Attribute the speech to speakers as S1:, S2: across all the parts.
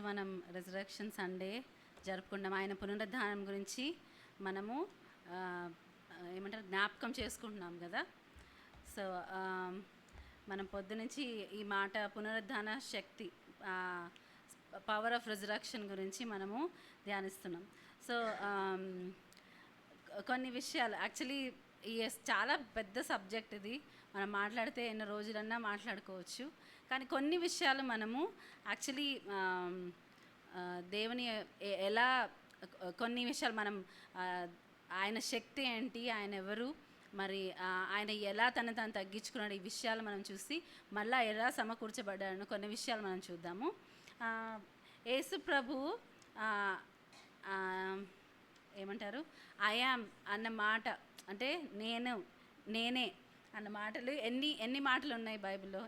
S1: మనం resurrection Sunday జరుపుకుంటాం. ఆయన పునరుద్ధానం గురించి మనము ఏమంటారు జ్ఞాపకం చేసుకుంటున్నాం కదా. సో మనం పొద్దునుంచి ఈ మాట పునరుద్ధాన శక్తి, పవర్ ఆఫ్ రెజరక్షన్ గురించి మనము ధ్యానిస్తున్నాం. సో కొన్ని విషయాలు యాక్చువల్లీ చాలా పెద్ద సబ్జెక్ట్ ఇది. మనం మాట్లాడితే ఎన్ని రోజులన్నా మాట్లాడుకోవచ్చు. కానీ కొన్ని విషయాలు మనము యాక్చువల్లీ దేవుని ఎలా, కొన్ని విషయాలు మనం ఆయన శక్తి ఏంటి, ఆయన ఎవరు, మరి ఆయన ఎలా తను తగ్గించుకున్నాడు, ఈ విషయాలు మనం చూసి మళ్ళీ ఎలా సమకూర్చబడ్డాడని కొన్ని విషయాలు మనం చూద్దాము. యేసు ప్రభు ఏమంటారు, ఐ యామ్ అన్న మాట, అంటే నేనే అన్న మాటలు ఎన్ని మాటలు ఉన్నాయి బైబిల్లో?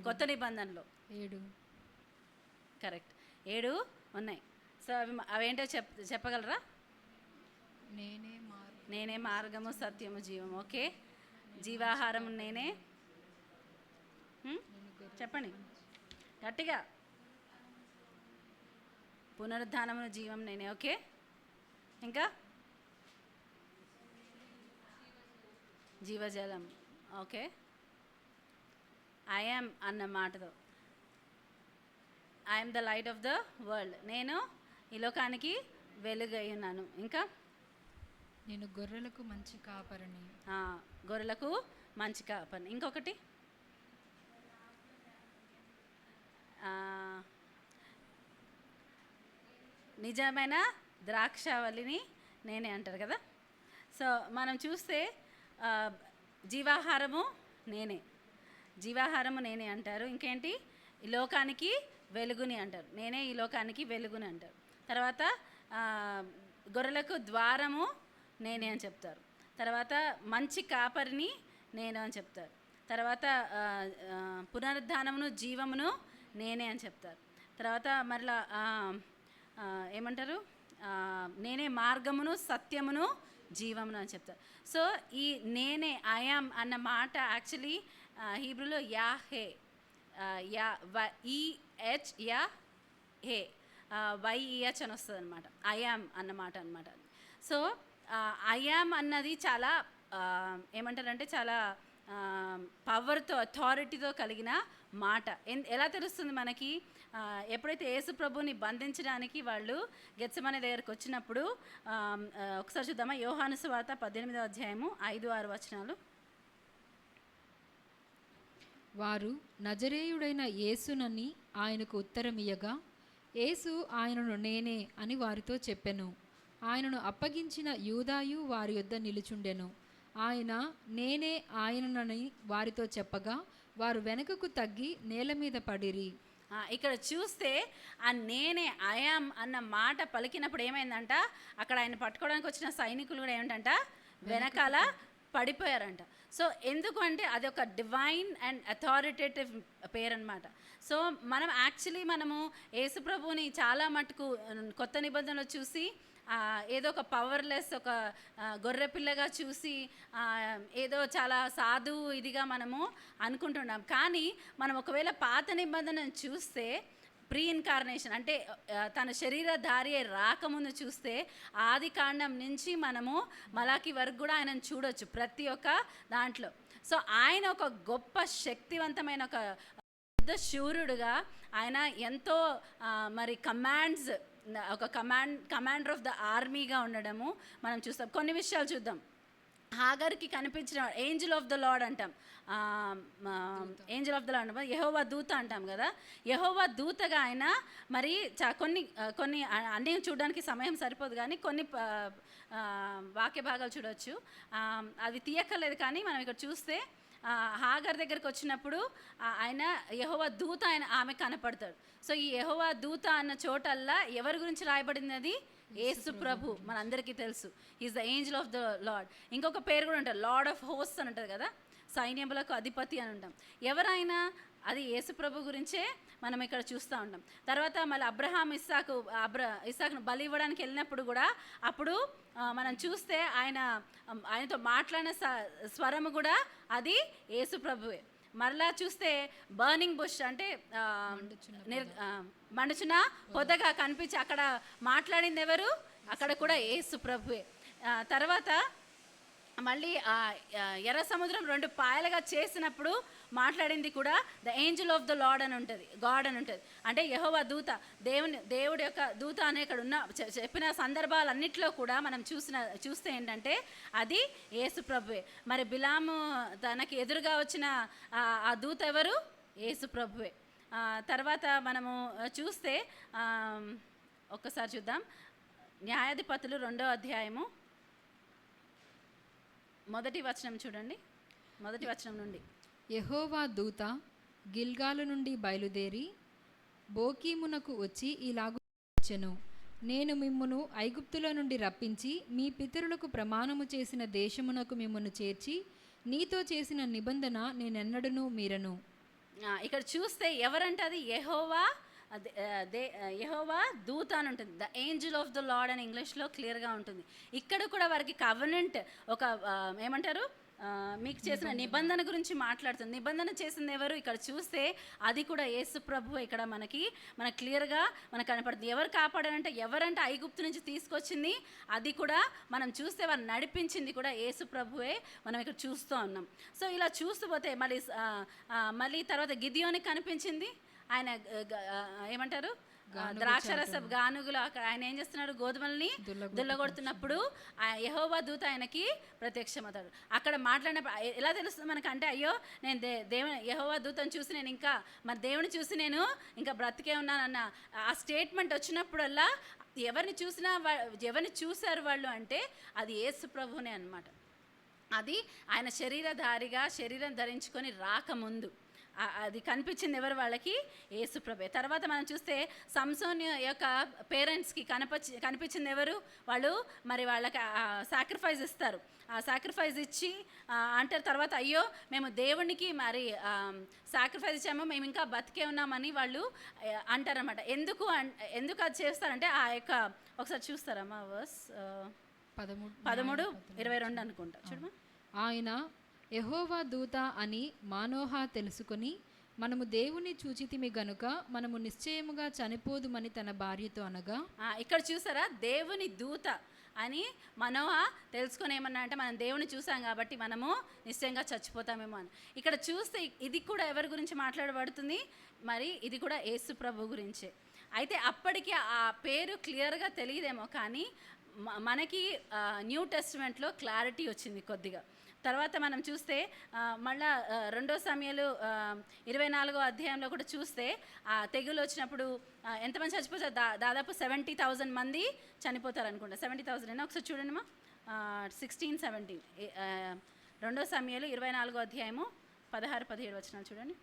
S1: కొత్త నిబంధనలో
S2: 7.
S1: కరెక్ట్, 7 ఉన్నాయి. సో అవేంటో చెప్పగలరా? నేనే మార్గము సత్యము జీవము. ఓకే, జీవాహారము నేనే. చెప్పండి గట్టిగా. పునరుద్ధానమును జీవం నేనే. ఓకే, ఇంకా జీవజలం. ఓకే, ఐ యామ్ అన్న మాటతో I'm the light of the world, నేను ఈ లోకానికి వెలుగై ఉన్నాను. ఇంకా
S2: నేను గొర్రెలకు మంచి కాపరిని.
S1: గొర్రెలకు మంచి కాపరిని. ఇంకొకటి నిజమైన ద్రాక్షావళిని నేనే అంటారు కదా. సో మనం చూస్తే జీవాహారము నేనే అంటారు. ఇంకేంటి, ఈ లోకానికి వెలుగుని అంటారు. నేనే ఈ లోకానికి వెలుగుని అంటారు. తర్వాత గొర్రెలకు ద్వారము నేనే అని చెప్తారు. తర్వాత మంచి కాపరిని నేను అని చెప్తారు. తర్వాత పునరుద్ధానమును జీవమును నేనే అని చెప్తారు. తర్వాత మరలా ఏమంటారు, నేనే మార్గమును సత్యమును జీవమును అని చెప్తారు. సో ఈ నేనే ఐ యామ్ అన్న మాట యాక్చువల్లీ హీబ్రూలో యాహే, ఈహెచ్ హే వైఈహెచ్ అని వస్తుంది అనమాట. ఐ యామ్ అన్నమాట అనమాట. సో ఐ యామ్ అన్నది చాలా ఏమంటారంటే చాలా పవర్తో, అథారిటీతో కలిగిన మాట. ఎలా తెలుస్తుంది మనకి? ఎప్పుడైతే యేసు ప్రభుని బంధించడానికి వాళ్ళు గెత్సెమనే దగ్గరికి వచ్చినప్పుడు, ఒకసారి చూద్దామా, యోహాను సువార్త 18వ అధ్యాయము 5-6 వచనాలు.
S2: వారు నజరేయుడైన యేసునని ఆయనకు ఉత్తరమియ్యగా, యేసు ఆయనను నేనే అని వారితో చెప్పెను. ఆయనను అప్పగించిన యూదాయు వారి యొద్ద నిలుచుండెను. ఆయన నేనే ఆయననని వారితో చెప్పగా వారు వెనుకకు తగ్గి నేల మీద పడిరి.
S1: ఇక్కడ చూస్తే ఆ నేనే ఐ యామ్ అన్న మాట పలికినప్పుడు ఏమైందంట, అక్కడ ఆయన పట్టుకోవడానికి వచ్చిన సైనికులు కూడా ఏమిటంట, వెనకాల పడిపోయారంట. సో ఎందుకు అంటే అది ఒక డివైన్ అండ్ అథారిటేటివ్ పేరు అనమాట. సో మనం యాక్చువల్లీ మనము యేసు ప్రభువుని చాలా మటుకు కొత్త నిబంధనలో చూసి ఏదో ఒక పవర్లెస్, ఒక గొర్రె పిల్లగా చూసి ఏదో చాలా సాధువు ఇదిగా మనము అనుకుంటున్నాం. కానీ మనం ఒకవేళ పాత నిబంధనను చూస్తే, ప్రీ ఇన్కార్నేషన్ అంటే తన శరీరధారి రాకముందు చూస్తే, ఆది కాండం నుంచి మనము మలాకి వరకు కూడా ఆయనను చూడొచ్చు ప్రతి ఒక్క దాంట్లో. సో ఆయన ఒక గొప్ప శక్తివంతమైన ఒక పెద్ద శూరుడుగా, ఆయన ఎంతో మరి ఒక కమాండర్ ఆఫ్ ద ఆర్మీగా ఉండడము మనం చూస్తాం. కొన్ని విషయాలు చూద్దాం. హాగర్కి కనిపించిన ఏంజల్ ఆఫ్ ద లార్డ్ అంటాం, ఏంజల్ ఆఫ్ ద లార్డ్ అంటాం, యెహోవా దూత అంటాం కదా. యెహోవా దూతగా ఆయన మరి కొన్ని అన్నీ చూడడానికి సమయం సరిపోదు, కానీ కొన్ని వాక్య భాగాలు చూడవచ్చు. అది తీయక్కర్లేదు, కానీ మనం ఇక్కడ చూస్తే హాగర్ దగ్గరికి వచ్చినప్పుడు ఆయన యెహోవా దూత ఆమె కనపడతాడు. సో ఈ యెహోవా దూత అన్న చోటల్లా ఎవరి గురించి రాయబడింది? అది యేసు ప్రభు, మనందరికీ తెలుసు. Is the Angel of the lord. ఇంకొక పేరు కూడా ఉంటుంది, లార్డ్ ఆఫ్ హోస్ట్స్ అని ఉంటుంది కదా, సైన్యములకు అధిపతి అని ఉంటాం. ఎవరైనా అది యేసు ప్రభు గురించే మనం ఇక్కడ చూస్తూ ఉంటాం. తర్వాత మళ్ళీ అబ్రహాం ఇస్సాకును బలి ఇవ్వడానికి వెళ్ళినప్పుడు కూడా అప్పుడు మనం చూస్తే ఆయనతో మాట్లాడిన స్వరము కూడా అది యేసు ప్రభువే. మరలా చూస్తే బర్నింగ్ బుష్ అంటే మండుచున్న పొదగా కనిపించి అక్కడ మాట్లాడింది ఎవరు? అక్కడ కూడా యేసు ప్రభువే. తర్వాత మళ్ళీ ఎర్ర సముద్రం 2 పాయలుగా చేసినప్పుడు మాట్లాడింది కూడా the Angel of the lord అని ఉంటుంది, గాడ్ అని ఉంటుంది. అంటే యెహోవా దూత, దేవుడి యొక్క దూత అనే ఇక్కడ ఉన్న చెప్పిన సందర్భాలన్నింటిలో కూడా మనం చూస్తే ఏంటంటే అది యేసు ప్రభువే. మరి బిలాము తనకి ఎదురుగా వచ్చిన ఆ దూత ఎవరు? యేసు ప్రభువే. తర్వాత మనము చూస్తే ఒక్కసారి చూద్దాం, న్యాయాధిపతులు 2వ అధ్యాయము 1వ వచనం చూడండి. 1వ వచనం నుండి,
S2: యెహోవా దూత గిల్గాలు నుండి బయలుదేరి బోకీమునకు వచ్చి ఇలాగు వచ్చెను, నేను మిమ్మును ఐగుప్తులో నుండి రప్పించి మీ పితరులకు ప్రమాణము చేసిన దేశమునకు మిమ్మును చేర్చి నీతో చేసిన నిబంధన నేనెన్నడను మీరను.
S1: ఇక్కడ చూస్తే ఎవరంటే అది యెహోవా దూత అని ఉంటుంది. The Angel of the lord అని ఇంగ్లీష్లో క్లియర్గా ఉంటుంది. ఇక్కడ కూడా వారికి కవెనెంట్, ఒక ఏమంటారు, మీకు చేసిన నిబంధన గురించి మాట్లాడుతుంది. నిబంధన చేసింది ఎవరు? ఇక్కడ చూస్తే అది కూడా యేసు ప్రభు. ఇక్కడ మనకు క్లియర్గా మనకు కనపడుతుంది. ఎవరు కాపాడారంటే, ఎవరంటే ఐగుప్తు నుంచి తీసుకొచ్చింది అది కూడా మనం చూస్తే వారు నడిపించింది కూడా యేసు ప్రభువే మనం ఇక్కడ చూస్తూ ఉన్నాం. సో ఇలా చూస్తూ పోతే మళ్ళీ తర్వాత గిదియోనికి కనిపించింది. ఆయన ఏమంటారు, ద్రాక్షరస గానుగులు అక్కడ ఆయన ఏం చేస్తున్నాడు, గోధుమల్ని దుల్లగొడుతున్నప్పుడు యెహోవా దూత ఆయనకి ప్రత్యక్షమవుతాడు. అక్కడ మాట్లాడినప్పుడు ఎలా తెలుస్తుంది మనకంటే, అయ్యో నేను యెహోవా దూతను చూసి నేను ఇంకా మరి దేవుని చూసి నేను ఇంకా బ్రతికే ఉన్నానన్న ఆ స్టేట్మెంట్ వచ్చినప్పుడల్లా ఎవరిని చూశారు వాళ్ళు అంటే అది యేసు ప్రభువునే అన్నమాట. అది ఆయన శరీరం ధరించుకొని రాకముందు అది కనిపించింది ఎవరు? వాళ్ళకి యేసు ప్రభువే. తర్వాత మనం చూస్తే సంసోన్ యొక్క పేరెంట్స్కి కనిపించింది ఎవరు? వాళ్ళు మరి వాళ్ళకి సాక్రిఫైస్ ఇస్తారు. ఆ సాక్రిఫైస్ ఇచ్చి అంటారు తర్వాత, అయ్యో మేము దేవునికి మరి సాక్రిఫైస్ ఇచ్చామో, మేము ఇంకా బతికే ఉన్నామని వాళ్ళు అంటారన్నమాట. ఎందుకు అది చేస్తారంటే ఆ యొక్క ఒకసారి చూస్తారమ్మా వర్స్ 13:22 అనుకుంటా చూడమా.
S2: ఆయన యెహోవా దూత అని మానోహ తెలుసుకొని, మనము దేవుని చూచితిమి గనుక మనము నిశ్చయముగా చనిపోదుమని తన భార్యతో అనగా,
S1: ఇక్కడ చూసారా, దేవుని దూత అని మనోహ తెలుసుకొని ఏమన్నా అంటే, మనం దేవుని చూసాం కాబట్టి మనము నిశ్చయంగా చచ్చిపోతామేమో అని. ఇక్కడ చూస్తే ఇది కూడా ఎవరి గురించి మాట్లాడబడుతుంది? మరి ఇది కూడా యేసు ప్రభు గురించే. అయితే అప్పటికి ఆ పేరు క్లియర్గా తెలియదేమో, కానీ మనకి న్యూ టెస్టిమెంట్లో క్లారిటీ వచ్చింది కొద్దిగా. తర్వాత మనం చూస్తే మళ్ళా 2 సమూయేలు 24వ అధ్యాయంలో కూడా చూస్తే తెగులు వచ్చినప్పుడు ఎంతమంది చచ్చిపోతారు? దాదాపు 70,000 మంది చనిపోతారు అనుకుంటా. 70,000 అయినా ఒకసారి చూడండి మా 16-17 2 సమూయేలు 24వ అధ్యాయము 16-17 వచనాలు చూడండి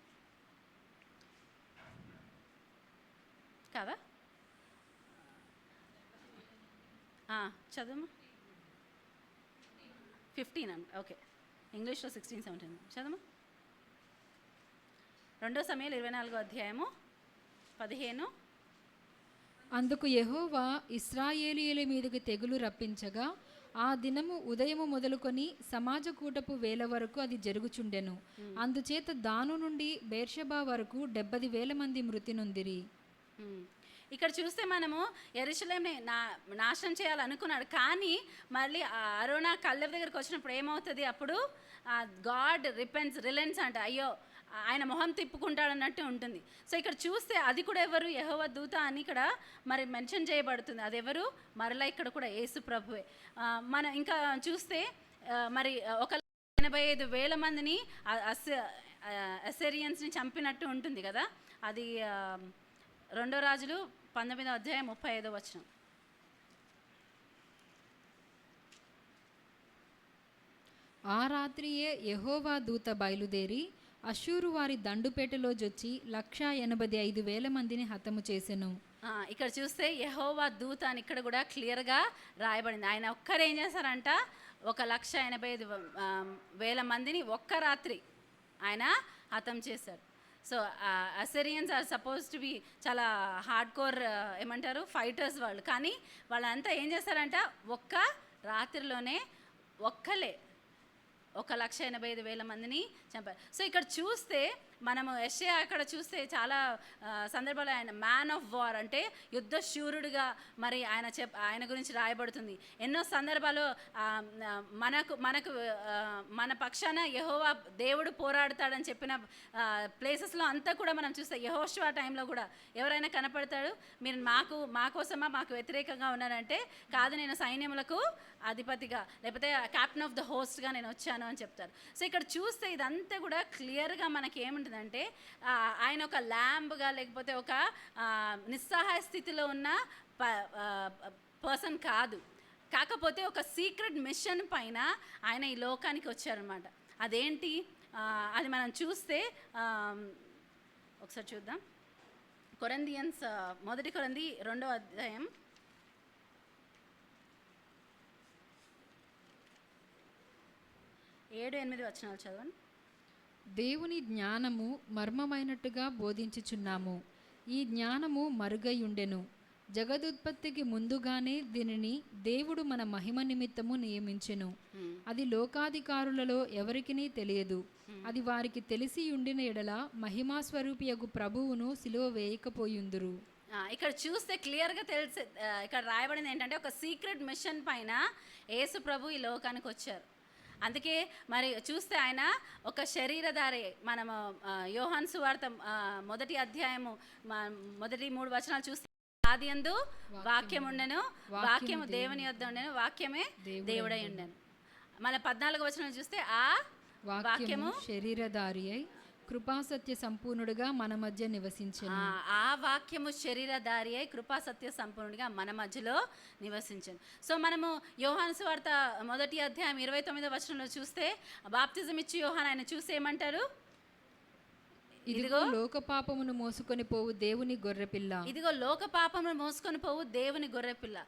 S1: కదా. చదువు 15 అండి. ఓకే, ఇంగ్లీష్లో 16-17 చదవమా. 2 సమూయేలు 24వ అధ్యాయము 15.
S2: అందుకు యెహోవా ఇశ్రాయేలీయుల మీదకి తెగులు రప్పించగా ఆ దినము ఉదయము మొదలుకొని సమాజ కూటపు వేల వరకు అది జరుగుచుండెను. అందుచేత దాను నుండి బేర్షెబా వరకు 70,000 మంది మృతి నొందిరి.
S1: ఇక్కడ చూస్తే మనము యెరూషలేంని నాశనం చేయాలనుకున్నాడు, కానీ మళ్ళీ అరోనా కళ్ళెవ దగ్గరికి వచ్చినప్పుడు ఏమవుతుంది? అప్పుడు గాడ్ రిలెన్స్ అంట, అయ్యో ఆయన మొహం తిప్పుకుంటాడు అన్నట్టు ఉంటుంది. సో ఇక్కడ చూస్తే అది కూడా ఎవరు? యెహోవా దూత అని ఇక్కడ మరి మెన్షన్ చేయబడుతుంది. అది ఎవరు? మరలా ఇక్కడ కూడా యేసు ప్రభువే. మనం ఇంకా చూస్తే మరి 185,000 మందిని అసిరియన్స్ని చంపినట్టు ఉంటుంది కదా. అది 2 రాజులు 19వ అధ్యాయం 35వ వచనం.
S2: ఆ రాత్రియే యెహోవా దూత బయలుదేరి అష్షూరు వారి దండుపేటలో జొచ్చి 185,000 మందిని హతము చేసెను.
S1: ఇక్కడ చూస్తే యెహోవా దూత అని ఇక్కడ కూడా క్లియర్గా రాయబడింది. ఆయన ఒక్కరు ఏం చేశారంట, 185,000 మందిని ఒక్క రాత్రి ఆయన హతం చేశారు. So Assyrians are suppose to be చాలా హార్డ్ కోర్ ఏమంటారు ఫైటర్స్ వాళ్ళు, కానీ వాళ్ళంతా ఏం చేస్తారంట, ఒక్క రాత్రిలోనే 1,85,000 మందిని చంపారు. సో ఇక్కడ చూస్తే మనము యెషయా అక్కడ చూస్తే చాలా సందర్భాలు ఆయన మ్యాన్ ఆఫ్ వార్ అంటే యుద్ధ శూరుడుగా మరి ఆయన గురించి రాయబడుతుంది. ఎన్నో సందర్భాలు మనకు మనకు మన పక్షాన యెహోవా దేవుడు పోరాడతాడని చెప్పిన ప్లేసెస్లో అంతా కూడా మనం చూస్తే యెహోషువ టైంలో కూడా ఎవరైనా కనపడతాడు, మీరు మా కోసమా మాకు వ్యతిరేకంగా ఉన్నారంటే కాదు, నేను సైన్యములకు అధిపతిగా లేకపోతే క్యాప్టెన్ ఆఫ్ ద హోస్ట్గా నేను వచ్చాను అని చెప్తారు. సో ఇక్కడ చూస్తే ఇదంతా కూడా క్లియర్గా మనకి ఏముంటుందంటే ఆయన ఒక ల్యాంబ్గా లేకపోతే ఒక నిస్సహాయ స్థితిలో ఉన్న పర్సన్ కాదు, కాకపోతే ఒక సీక్రెట్ మిషన్ పైన ఆయన ఈ లోకానికి వచ్చారనమాట. అదేంటి అది మనం చూస్తే ఒకసారి చూద్దాం. కొరింథియన్స్ 1 కొరింథీ 2వ అధ్యాయం 7-8 వచనాలు చదవండి.
S2: దేవుని జ్ఞానము మర్మమైనట్టుగా బోధించుచున్నాము. ఈ జ్ఞానము మరుగై ఉండెను. జగదుత్పత్తికి ముందుగానే దీనిని దేవుడు మన మహిమ నిమిత్తము నియమించెను. అది లోకాధికారులలో ఎవరికినీ తెలియదు. అది వారికి తెలిసి ఉండిన ఎడల మహిమాస్వరూపియగు ప్రభువును సిలువ వేయకపోయుందురు.
S1: ఇక్కడ చూస్తే క్లియర్గా తెలిసే ఇక్కడ రాయబడింది ఏంటంటే ఒక సీక్రెట్ మిషన్ పైన యేసు ప్రభు ఈ లోకానికి వచ్చారు. అందుకే మరి చూస్తే ఆయన ఒక శరీరధారి. మనము యోహాను సువార్త 1వ అధ్యాయము 3 వచనాలు చూస్తే ఆదియందు వాక్యం ఉండెను, వాక్యము దేవుని యొద్ద ఉండెను, వాక్యమే దేవుడై ఉండెను. మళ్ళీ 14వ వచనం చూస్తే ఆ వాక్యము
S2: శరీరధారి అయి కృపాసత్య సంపూర్ణుడుగా మన మధ్య నివసించెను.
S1: ఆ వాక్యము శరీరధారి అయి కృపాసత్య సంపూర్ణుడిగా మన మధ్యలో నివసించను. సో మనము యోహాను సువార్త 1వ అధ్యాయం 29వ వచనంలో చూస్తే బాప్తిజం ఇచ్చి యోహాను ఆయన చూసి ఏమంటారు?
S2: ఇదిగో లోక పాపమును మోసుకొని పోవు దేవుని గొర్రెపిల్ల.
S1: ఇదిగో లోక పాపమును మోసుకొని పోవు దేవుని గొర్రెపిల్ల.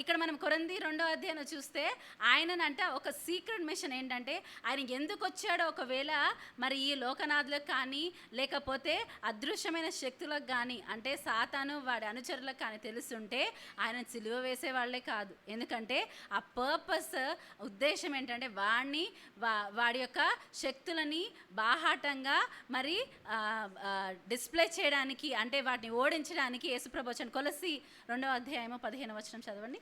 S1: ఇక్కడ మనం కొరింథీ 2వ అధ్యాయంలో చూస్తే ఆయనంట ఒక సీక్రెట్ మిషన్ ఏంటంటే ఆయన ఎందుకు వచ్చాడో ఒకవేళ మరి ఈ లోకనాథులకు కానీ లేకపోతే అదృశ్యమైన శక్తులకు కానీ అంటే సాతాను వాడి అనుచరులకు కానీ తెలుస్తుంటే ఆయన సిలువ వేసే వాళ్ళే కాదు. ఎందుకంటే ఆ పర్పస్ ఉద్దేశం ఏంటంటే వాడి యొక్క శక్తులని బాహాటంగా మరి డిస్ప్లే చేయడానికి అంటే వాటిని ఓడించడానికి యేసుప్రభు వచ్చాడు. కొలస్సీ 2వ అధ్యాయము 15వ వచనం చదవండి.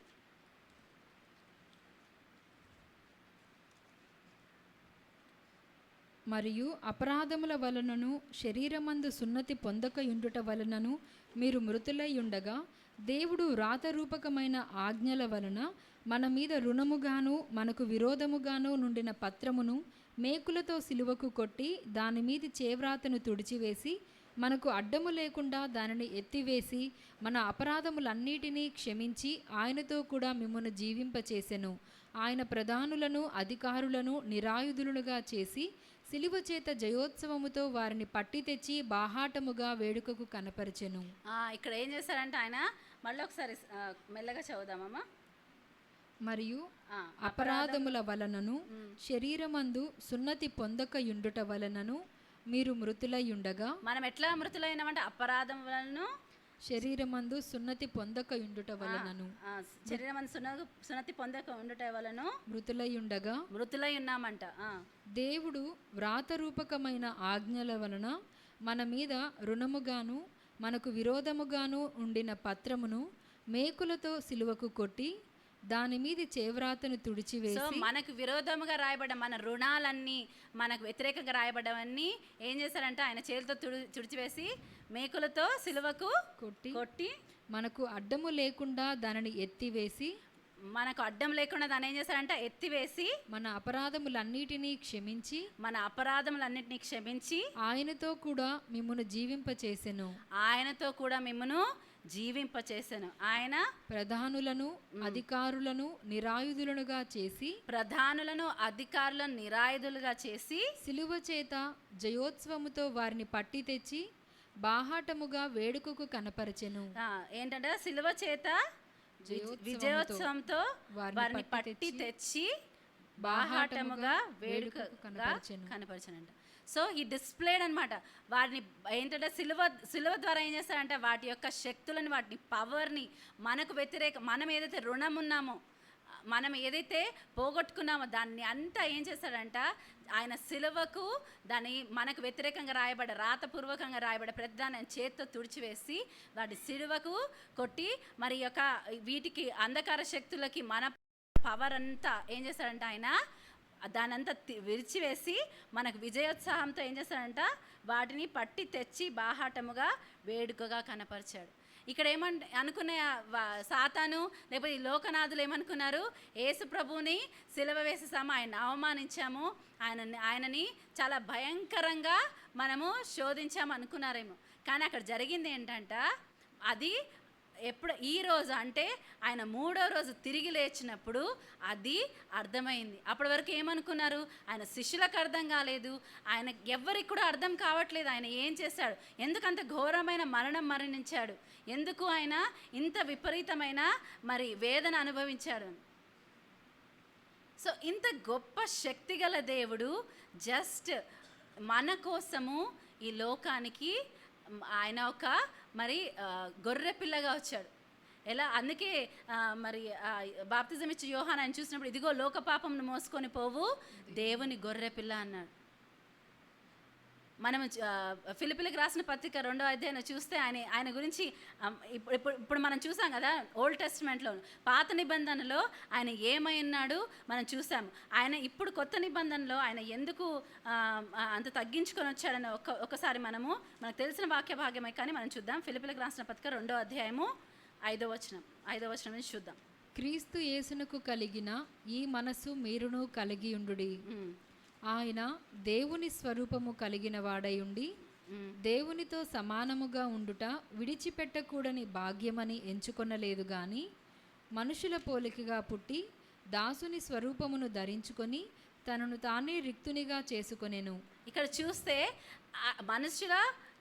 S2: మరియు అపరాధముల వలనను శరీరమందు సున్నతి పొందక యుండుట వలనను మీరు మృతులై ఉండగా దేవుడు వ్రాతరూపకమైన ఆజ్ఞల వలన మన మీద రుణముగాను మనకు విరోధముగాను నుండిన పత్రమును మేకులతో సిలువకు కొట్టి దాని మీది చేవ్రాతను తుడిచివేసి మనకు అడ్డము లేకుండా దానిని ఎత్తివేసి మన అపరాధములన్నిటినీ క్షమించి ఆయనతో కూడా మిమ్మును జీవింపచేసెను. ఆయన ప్రధానులను అధికారులను నిరాయుధులుగా చేసి సిలువ చేత జయోత్సవముతో వారిని పట్టి తెచ్చి బాహాటముగా వేడుకకు కనపరిచెను.
S1: ఇక్కడ ఏం చేశారంటే ఆయన మళ్ళీ ఒకసారి మెల్లగా చదువుదామమ్మా.
S2: మరియు అపరాధముల వలనను శరీరమందు సున్నతి పొందక యుండుట వలనను మీరు మృతులై ఉండగా.
S1: మనం ఎట్లా మృతులైనామంటే అపరాధం వలన
S2: శరీరమందు సున్నతి పొందక యుండుట వలనను
S1: శరీరమందు సున్నతి పొందక ఉండుట వలన
S2: మృతులై ఉన్నామంట. దేవుడు వ్రాతరూపకమైన ఆజ్ఞల వలన మన మీద రుణముగాను మనకు విరోధముగాను ఉండిన పత్రమును మేకులతో సిలువకు కొట్టి దాని మీద చేవ్రాతను తుడిచివేసి
S1: మనకు విరోధముగా రాయబడ్డ మన రుణాలన్నీ మనకు వ్యతిరేకంగా రాయబడ్డవన్నీ ఏం చేశారంటే ఆయన చేతితో తుడిచివేసి మేకులతో సిలువకు కొట్టి
S2: మనకు అడ్డము లేకుండా దానిని ఎత్తివేసి
S1: దాన్ని ఏం చేశారంటే ఎత్తివేసి
S2: మన అపరాధములన్నిటినీ క్షమించి ఆయనతో కూడా మిమ్మును జీవింపచేసెను. ఆయన ప్రధానులను అధికారులను నిరాయుధులుగా చేసి సిలువ చేత జయోత్సవముతో వారిని పట్టి తెచ్చి బాహాటముగా వేడుకకు కనపరచెను.
S1: ఏంటంటే సిలువ చేత విజయోత్సవంతో వారిని పట్టి తెచ్చి బాహాటముగా వేడుకగా కనపరచెనంట. సో ఈ డిస్ప్లేడ్ అనమాట. వారిని ఏంటంటే సిలువ ద్వారా ఏం చేస్తారంటే వాటి యొక్క శక్తులని వాటిని పవర్ని మనకు మనం ఏదైతే రుణం ఉన్నామో మనం ఏదైతే పోగొట్టుకున్నామో దాన్ని అంతా ఏం చేశాడంట, ఆయన సిలువకు దాన్ని మనకు వ్యతిరేకంగా రాయబడ్డ, రాతపూర్వకంగా రాయబడ్డ ప్రతి దాన్ని ఆయన చేత్తో తుడిచివేసి వాటి సిలువకు కొట్టి, మరి యొక్క వీటికి అంధకార శక్తులకి మన పవర్ అంతా ఏం చేశాడంట ఆయన దానంతా విరిచివేసి మనకు విజయోత్సాహంతో ఏం చేశాడంట వాటిని పట్టి తెచ్చి బాహాటముగా వేడుకగా కనపరిచాడు. ఇక్కడ అనుకునే సాతాను లేకపోతే ఈ లోకనాథులు ఏమనుకున్నారు, యేసు ప్రభువుని సిలువ వేసేసాము, ఆయన అవమానించాము, ఆయనని చాలా భయంకరంగా మనము శోధించాము అనుకున్నారేమో. కానీ అక్కడ జరిగింది ఏంటంట, అది ఎప్పుడు ఈ రోజు అంటే ఆయన 3వ రోజు తిరిగి లేచినప్పుడు అది అర్థమైంది. అప్పటి వరకు ఏమనుకున్నారు, ఆయన శిష్యులకు అర్థం కాలేదు, ఆయన ఎవరికి కూడా అర్థం కావట్లేదు ఆయన ఏం చేశాడు, ఎందుకంత ఘోరమైన మరణం మరణించాడు, ఎందుకు ఆయన ఇంత విపరీతమైన మరి వేదన అనుభవించాడు. సో ఇంత గొప్ప శక్తిగల దేవుడు జస్ట్ మన కోసము ఈ లోకానికి ఆయన ఒక మరి గొర్రె పిల్లగా వచ్చాడు. ఎలా అందుకే మరి బాప్తిజం ఇచ్చి యోహాను ఆయన చూసినప్పుడు ఇదిగో లోక పాపంను మోసుకొని పోవు దేవుని గొర్రె పిల్ల అన్నాడు. మనం ఫిలిప్పీలకు రాసిన పత్రిక 2వ అధ్యాయం చూస్తే ఆయన గురించి ఇప్పుడు మనం చూసాం కదా, ఓల్డ్ టెస్టిమెంట్లో పాత నిబంధనలో ఆయన ఏమై ఉన్నాడు మనం చూసాము. ఆయన ఇప్పుడు కొత్త నిబంధనలో ఆయన ఎందుకు అంత తగ్గించుకొని వచ్చాడని ఒకసారి మనకు తెలిసిన వాక్య భాగ్యమే కానీ మనం చూద్దాం. ఫిలిప్పీలకు రాసిన పత్రిక 2వ అధ్యాయము 5వ వచనం నుంచి చూద్దాం.
S2: క్రీస్తు యేసునకు కలిగిన ఈ మనసు మీరును కలిగి ఉండుడి. ఆయన దేవుని స్వరూపము కలిగిన వాడై ఉండి దేవునితో సమానముగా ఉండుట విడిచిపెట్టకూడని భాగ్యమని ఎంచుకొనలేదు గాని మనుషుల పోలికగా పుట్టి దాసుని స్వరూపమును ధరించుకొని తనను తానే రిక్తునిగా చేసుకొనెను.
S1: ఇక్కడ చూస్తే మనుషుల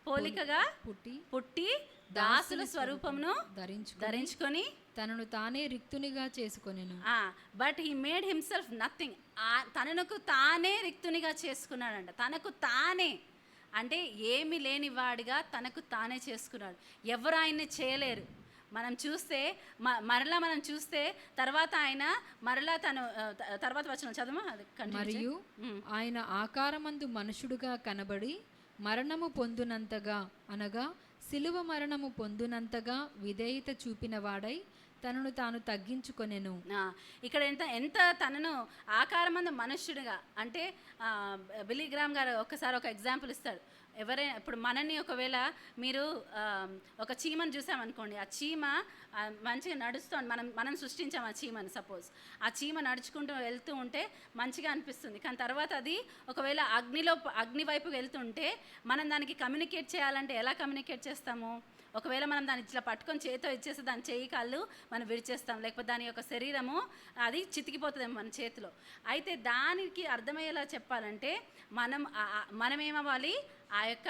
S1: పోలికగా పుట్టి దాసుల స్వరూపమును ధరించుకొని
S2: తనను తానే రిక్తునిగా చేసుకొనెను.
S1: But he made himself nothing. తనకు తానే రిక్తునిగా చేసుకున్నాడంట. తనకు తానే అంటే ఏమి లేని వాడిగా తనకు తానే చేసుకున్నాడు. ఎవరు ఆయన్ని చేయలేరు. మనం చూస్తే మనం చూస్తే తర్వాత ఆయన మరలా తర్వాత వచనం చదువు.
S2: మరియు ఆయన ఆకారమందు మనుషుడుగా కనబడి మరణము పొందునంతగా అనగా సిలువ మరణము పొందునంతగా విధేయత చూపిన వాడై తనను తాను తగ్గించుకొనెను.
S1: ఇక్కడ ఎంత తనను ఆకారమందు మనుష్యుడిగా అంటే బిల్లీ గ్రామ్ గారు ఒకసారి ఒక ఎగ్జాంపుల్ ఇస్తాడు. ఎవరైనా ఇప్పుడు మనని ఒకవేళ మీరు ఒక చీమను చూసామనుకోండి, ఆ చీమ మంచిగా నడుస్తుంది, మనం సృష్టించాం ఆ చీమని. సపోజ్ ఆ చీమ నడుచుకుంటూ వెళ్తూ ఉంటే మంచిగా అనిపిస్తుంది, కానీ తర్వాత అది ఒకవేళ అగ్ని వైపు వెళ్తుంటే మనం దానికి కమ్యూనికేట్ చేయాలంటే ఎలా కమ్యూనికేట్ చేస్తాము? ఒకవేళ మనం దాన్ని ఇట్లా పట్టుకొని చేతితో ఇచ్చేస్తే దాని చేయి కాళ్ళు మనం విడిచేస్తాం, లేకపోతే దాని యొక్క శరీరము అది చితికిపోతుంది మన చేతిలో. అయితే దానికి అర్థమయ్యేలా చెప్పాలంటే మనం ఏమవ్వాలి, ఆ యొక్క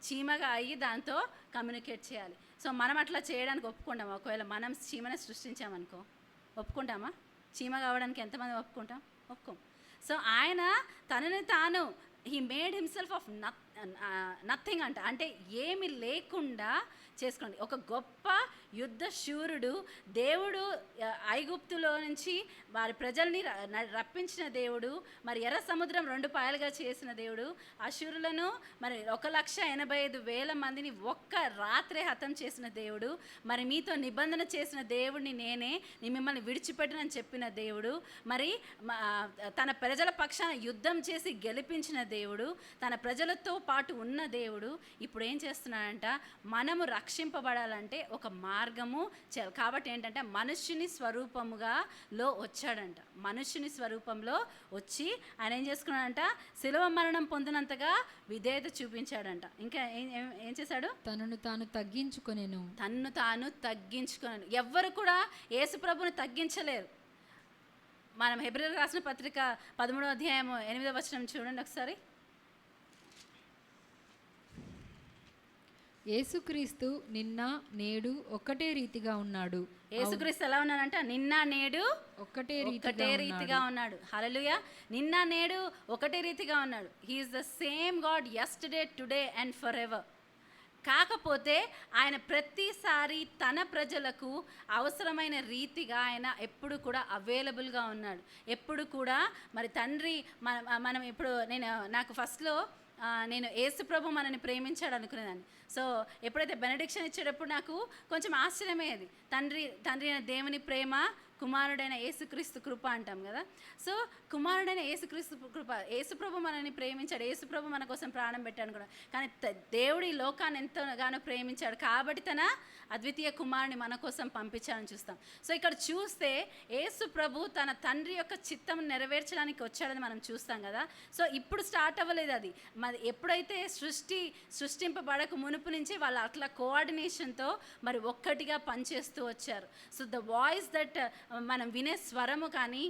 S1: చీమగా అయ్యి దాంతో కమ్యూనికేట్ చేయాలి. సో మనం అట్లా చేయడానికి ఒప్పుకుంటామా? ఒకవేళ మనం చీమని సృష్టించామనుకో ఒప్పుకుంటామా? చీమ కావడానికి ఎంతమంది ఒప్పుకుంటాం? ఒప్పుకోం. సో ఆయన తనని తాను he made himself of nothing అంటే ఏమి లేకుండా చేసుకోండి. ఒక గొప్ప యుద్ధ శూరుడు దేవుడు, ఐగుప్తులో నుంచి వారి ప్రజల్ని రప్పించిన దేవుడు, మరి ఎర్ర సముద్రం 2 పాయలుగా చేసిన దేవుడు, అశూరులను మరి 1,85,000 మందిని ఒక్క రాత్రే హతం చేసిన దేవుడు, మరి మీతో నిబంధన చేసిన దేవుడిని నేనే, మిమ్మల్ని విడిచిపెట్టనని చెప్పిన దేవుడు, మరి తన ప్రజల పక్షాన యుద్ధం చేసి గెలిపించిన దేవుడు, తన ప్రజలతో పాటు ఉన్న దేవుడు ఇప్పుడు ఏం చేస్తున్నాడంట, మనము రక్షింపబడాలంటే ఒక మార్గము చేయాలి. కాబట్టి ఏంటంటే మనుష్యుని స్వరూపముగా వచ్చాడంట. మనుష్యుని స్వరూపంలో వచ్చి ఆయన ఏం చేసుకున్నాడంట, శిలువ మరణం పొందినంతగా విధేయత చూపించాడంట. ఇంకా ఏం చేశాడు?
S2: తనను తాను తగ్గించుకొనెను.
S1: ఎవ్వరు కూడా యేసు ప్రభువుని తగ్గించలేరు. మనం హెబ్రీయులకు రాసిన పత్రిక 13వ అధ్యాయం 8వ వచనం చూడండి ఒకసారి.
S2: యేసుక్రీస్తు నిన్న నేడు ఒక్కటే రీతిగా ఉన్నాడు.
S1: యేసుక్రీస్తు ఎలా ఉన్నాడంట? నిన్న నేడు
S2: ఒక్కటే
S1: రీతిగా ఉన్నాడు. హల్లెలూయా. నిన్న నేడు ఒకటే రీతిగా ఉన్నాడు. He is the same God yesterday today and for ever. కాకపోతే ఆయన ప్రతిసారి తన ప్రజలకు అవసరమైన రీతిగా ఆయన ఎప్పుడు కూడా అవైలబుల్గా ఉన్నాడు. ఎప్పుడు కూడా మరి తండ్రి మనం ఇప్పుడు నాకు ఫస్ట్లో నేను యేసు ప్రభు మనల్ని ప్రేమించాడు అనుకునేదాన్ని. సో ఎప్పుడైతే బెనడిక్షన్ ఇచ్చేటప్పుడు నాకు కొంచెం ఆశ్చర్యమయ్యేది. తండ్రి అయిన దేవుని ప్రేమ, కుమారుడైన యేసుక్రీస్తు కృప అంటాం కదా. సో కుమారుడైన యేసుక్రీస్తు కృప, యేసుప్రభు మనల్ని ప్రేమించాడు, యేసుప్రభు మన కోసం ప్రాణం పెట్టాడు కూడా. కానీ దేవుడి లోకాన్ని ఎంతగానో ప్రేమించాడు కాబట్టి తన అద్వితీయ కుమారుని మన కోసం పంపించాలని చూస్తాం. సో ఇక్కడ చూస్తే యేసు ప్రభు తన తండ్రి యొక్క చిత్తం నెరవేర్చడానికి వచ్చాడని మనం చూస్తాం కదా. సో ఇప్పుడు స్టార్ట్ అవ్వలేదు అది. మరి ఎప్పుడైతే సృష్టింపబడక మునుపు నుంచి వాళ్ళు అట్లా కోఆర్డినేషన్తో మరి ఒక్కటిగా పనిచేస్తూ వచ్చారు. సో ద వాయిస్ దట్ మనం వినే స్వరము కానీ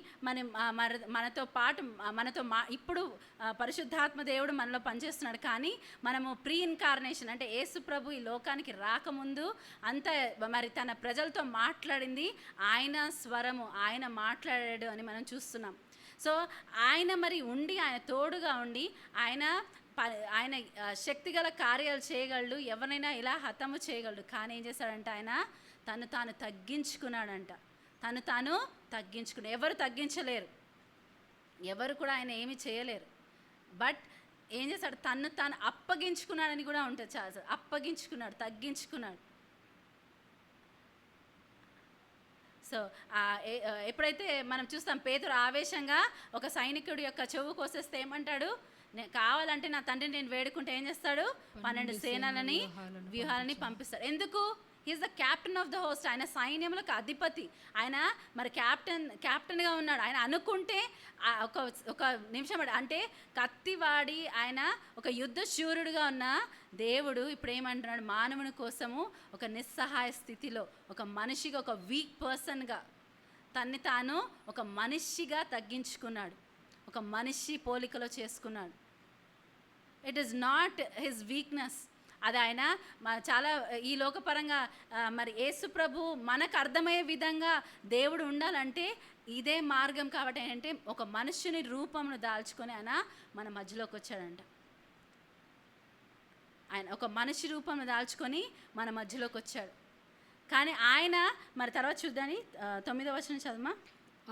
S1: మనతో పాటు ఇప్పుడు పరిశుద్ధాత్మ దేవుడు మనలో పనిచేస్తున్నాడు. కానీ మనము ప్రీ ఇన్కార్నేషన్ అంటే యేసు ప్రభు ఈ లోకానికి రాకముందు అంత మరి తన ప్రజలతో మాట్లాడింది ఆయన స్వరము, ఆయన మాట్లాడాడు అని మనం చూస్తున్నాం. సో ఆయన మరి ఉండి, ఆయన తోడుగా ఉండి, ఆయన శక్తిగల కార్యాలు చేయగలడు, ఎవరైనా ఇలా హతము చేయగలడు. కానీ ఏం చేశాడంట, ఆయన తాను తగ్గించుకున్నాడంట. తాను తగ్గించుకున్నాడు. ఎవరు తగ్గించలేరు, ఎవరు కూడా ఆయన ఏమి చేయలేరు. బట్ ఏం చేశాడు, తాను అప్పగించుకున్నాడని కూడా ఉంటుంది చాలా. అప్పగించుకున్నాడు, తగ్గించుకున్నాడు. సో ఎప్పుడైతే మనం చూస్తాం, పేతురు ఆవేశంగా ఒక సైనికుడి యొక్క చెవు కోసేస్తే ఏమంటాడు, కావాలంటే నా తండ్రిని నేను వేడుకుంటే ఏం చేస్తాడు, 12 సేనలని వ్యూహాలని పంపిస్తాడు. ఎందుకు? He is the captain of the host. ఆయన సైన్యములకు అధిపతి. ఆయన మరి క్యాప్టెన్గా ఉన్నాడు. ఆయన అనుకుంటే ఒక నిమిషం అంటే కత్తివాడి ఆయన ఒక యుద్ధ శూరుడుగా ఉన్న దేవుడు ఇప్పుడు ఏమంటున్నాడు, మానవుని కోసము ఒక నిస్సహాయ స్థితిలో, ఒక మనిషిగా, ఒక వీక్ పర్సన్గా తాను ఒక మనిషిగా తగ్గించుకున్నాడు, ఒక మనిషి పోలికలో చేసుకున్నాడు. It is not his weakness. అది ఆయన చాలా ఈ లోకపరంగా మరి యేసు ప్రభు మనకు అర్థమయ్యే విధంగా దేవుడు ఉండాలంటే ఇదే మార్గం. కాబట్టి ఏంటంటే ఒక మనుష్యుని రూపంను దాల్చుకొని ఆయన మన మధ్యలోకి వచ్చాడంట. ఆయన ఒక మనిషి రూపంను దాల్చుకొని మన మధ్యలోకి వచ్చాడు. కానీ ఆయన మరి తర్వాత చూద్దాని 9వ వచనం చదవమా.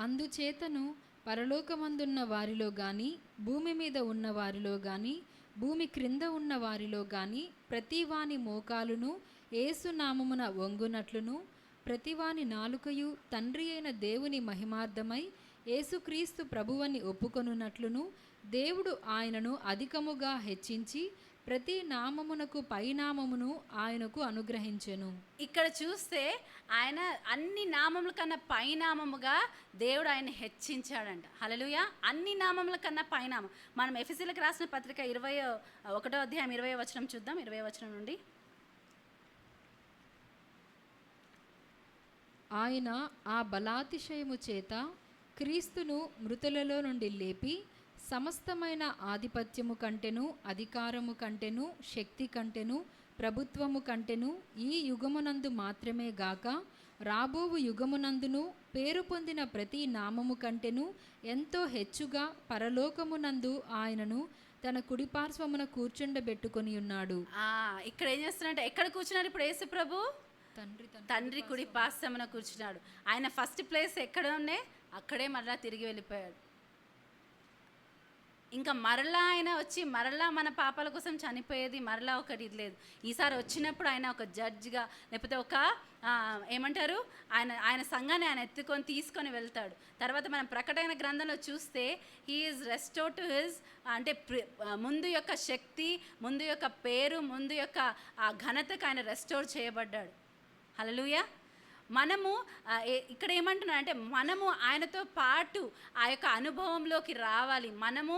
S2: అందుచేతను పరలోకమందున్న వారిలో కానీ, భూమి మీద ఉన్న వారిలో కానీ, భూమి క్రింద ఉన్న వారిలో కానీ ప్రతివాని మోకాలును యేసు నామమున వంగునట్లును, ప్రతివాని నాలుకయు తండ్రి అయిన దేవుని మహిమార్థమై యేసుక్రీస్తు ప్రభువని ఒప్పుకొనున్నట్లును దేవుడు ఆయనను అధికముగా హెచ్చించి ప్రతి నామమునకు పైనామమును ఆయనకు అనుగ్రహించెను.
S1: ఇక్కడ చూస్తే ఆయన అన్ని నామముల కన్నా పైనామముగా దేవుడు ఆయన హెచ్చించాడంట. హల్లెలూయా. అన్ని నామముల కన్నా పైనామం. మనం ఎఫెసీయులకు రాసిన పత్రిక 21వ అధ్యాయం 20వ వచనం చూద్దాం. 20వ వచనం నుండి.
S2: ఆయన ఆ బలాతిశయము చేత క్రీస్తును మృతులలో నుండి లేపి సమస్తమైన ఆధిపత్యము కంటెను, అధికారము కంటెను, శక్తి కంటెను, ప్రభుత్వము కంటెను ఈ యుగమునందు మాత్రమే గాక రాబోవు యుగమునందును పేరు పొందిన ప్రతి నామము కంటెను ఎంతో హెచ్చుగా పరలోకమునందు ఆయనను తన కుడిపార్శ్వమున కూర్చుండబెట్టుకొని ఉన్నాడు.
S1: ఇక్కడ ఏం చేస్తున్నాడు, ఎక్కడ కూర్చున్నాడు ఇప్పుడు యేసు ప్రభు? తండ్రి కుడి పార్శ్వమున కూర్చున్నాడు. ఆయన ఫస్ట్ ప్లేస్ ఎక్కడ ఉండే అక్కడే మరలా తిరిగి వెళ్ళిపోయాడు. ఇంకా మరలా ఆయన వచ్చి మరలా మన పాపాల కోసం చనిపోయేది మరలా ఒకటి లేదు. ఈసారి వచ్చినప్పుడు ఆయన ఒక జడ్జిగా లేకపోతే ఒక ఏమంటారు ఆయన సంఘాన్ని ఆయన తీసుకొని వెళ్తాడు. తర్వాత మనం ప్రకటన గ్రంథంలో చూస్తే he is restored to his అంటే ముందు యొక్క శక్తి, ముందు యొక్క పేరు, ముందు యొక్క ఆ ఘనతకు ఆయన రెస్టోర్ చేయబడ్డాడు. హల్లెలూయా. మనము ఇక్కడ ఏమంటున్నా అంటే మనము ఆయనతో పాటు ఆ యొక్క అనుభవంలోకి రావాలి. మనము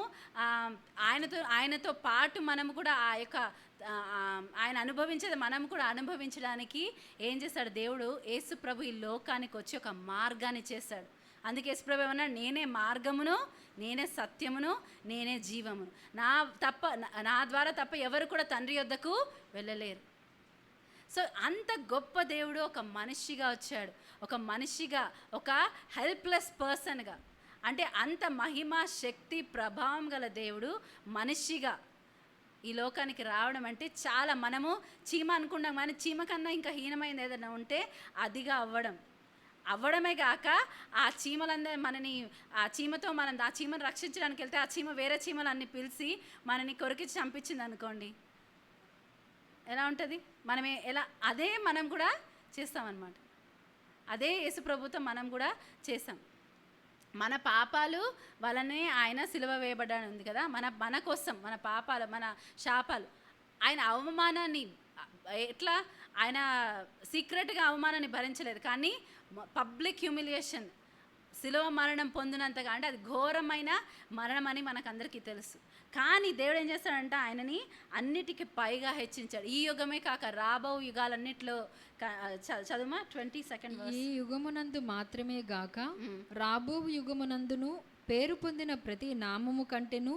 S1: ఆయనతో పాటు మనము కూడా ఆ యొక్క ఆయన అనుభవించేది మనం కూడా అనుభవించడానికి ఏం చేశాడు దేవుడు? యేసు ప్రభు ఈ లోకానికి వచ్చి ఒక మార్గాన్ని చేశాడు. అందుకే యేసు ప్రభు ఏమన్నా, నేనే మార్గమును, నేనే సత్యమును, నేనే జీవమును, నా ద్వారా తప్ప ఎవరు కూడా తండ్రి యొద్దకు వెళ్ళలేరు. సో అంత గొప్ప దేవుడు ఒక మనిషిగా వచ్చాడు, ఒక మనిషిగా, ఒక హెల్ప్లెస్ పర్సన్గా. అంటే అంత మహిమ, శక్తి, ప్రభావం గల దేవుడు మనిషిగా ఈ లోకానికి రావడం అంటే చాలా, మనము చీమ అనుకున్నాం కానీ చీమ కన్నా ఇంకా హీనమైనది ఏదైనా ఉంటే అదిగా అవ్వడమే కాక ఆ చీమలందరూ మనని, ఆ చీమతో మనం ఆ చీమను రక్షించడానికి వెళ్తే ఆ చీమ వేరే చీమలన్నీ పిలిచి మనని కొరికి చంపించింది అనుకోండి, ఎలా ఉంటుంది? మనమే ఎలా అదే మనం కూడా చేస్తామన్నమాట. అదే యేసు ప్రభుతో మనం కూడా చేసాం. మన పాపాలు వలనే ఆయన సిలువ వేయబడ్డాడు ఉంది కదా, మన కోసం, మన పాపాలు, మన శాపాలు, ఆయన అవమానాన్ని ఎట్లా, ఆయన సీక్రెట్గా అవమానాన్ని భరించలేదు కానీ పబ్లిక్ హ్యూమిలియేషన్, శిలువ మరణం పొందినంతగా, అంటే అది ఘోరమైన మరణం అని మనకందరికీ తెలుసు. కానీ దేవుడు ఏం చేస్తాడంటే ఆయనని అన్నిటికీ పైగా హెచ్చించాడు. ఈ యుగమే కాక రాబో యుగాలన్నిట్లో చదువుమా 22nd
S2: ఈ యుగమునందు మాత్రమే గాక రాబో యుగమునందును పేరు పొందిన ప్రతి నామము కంటెను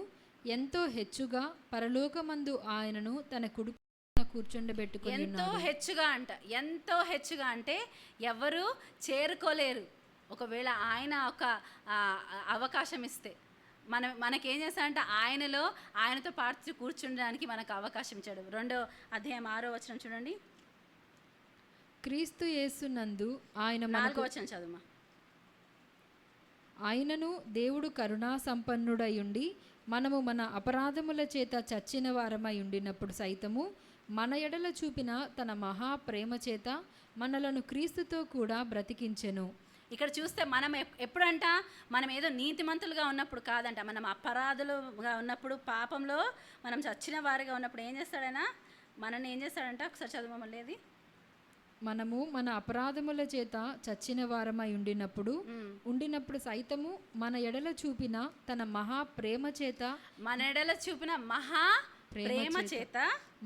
S2: ఎంతో హెచ్చుగా పరలోకమందు ఆయనను తన కుడి కూర్చుండబెట్టుకుని
S1: ఎంతో హెచ్చుగా అంట, ఎంతో హెచ్చుగా అంటే ఎవరు చేరుకోలేరు. ఒకవేళ ఆయన ఒక అవకాశం ఇస్తే మనకేం చేస్తాడంటే ఆయనతో పాటు కూర్చుండడానికి మనకు అవకాశం ఇచ్చాడు. 2వ అధ్యాయం 6వ వచనం చూడండి.
S2: క్రీస్తు యేసునందు ఆయన
S1: 4వ వచనం చదువుమా.
S2: ఆయనను దేవుడు కరుణా సంపన్నుడయుండి మనము మన అపరాధముల చేత చచ్చిన వారమై ఉండినప్పుడు సైతము మన ఎడల చూపిన తన మహా ప్రేమ చేత మనలను క్రీస్తుతో కూడా బ్రతికించెను.
S1: ఇక్కడ చూస్తే మనం ఎప్పుడంట, మనం ఏదో నీతిమంతులుగా ఉన్నప్పుడు కాదంట, మనం అపరాధులుగా ఉన్నప్పుడు, పాపంలో మనం చచ్చిన వారిగా ఉన్నప్పుడు ఏం చేస్తాడైనా మనల్ని ఏం చేస్తాడంట, ఒకసారి చదవమని లేదు.
S2: మనము మన అపరాధముల చేత చచ్చిన వారమై ఉండినప్పుడు సైతము మన ఎడల చూపిన తన మహా ప్రేమ చేత,
S1: మన ఎడల చూపిన మహా ప్రేమ చేత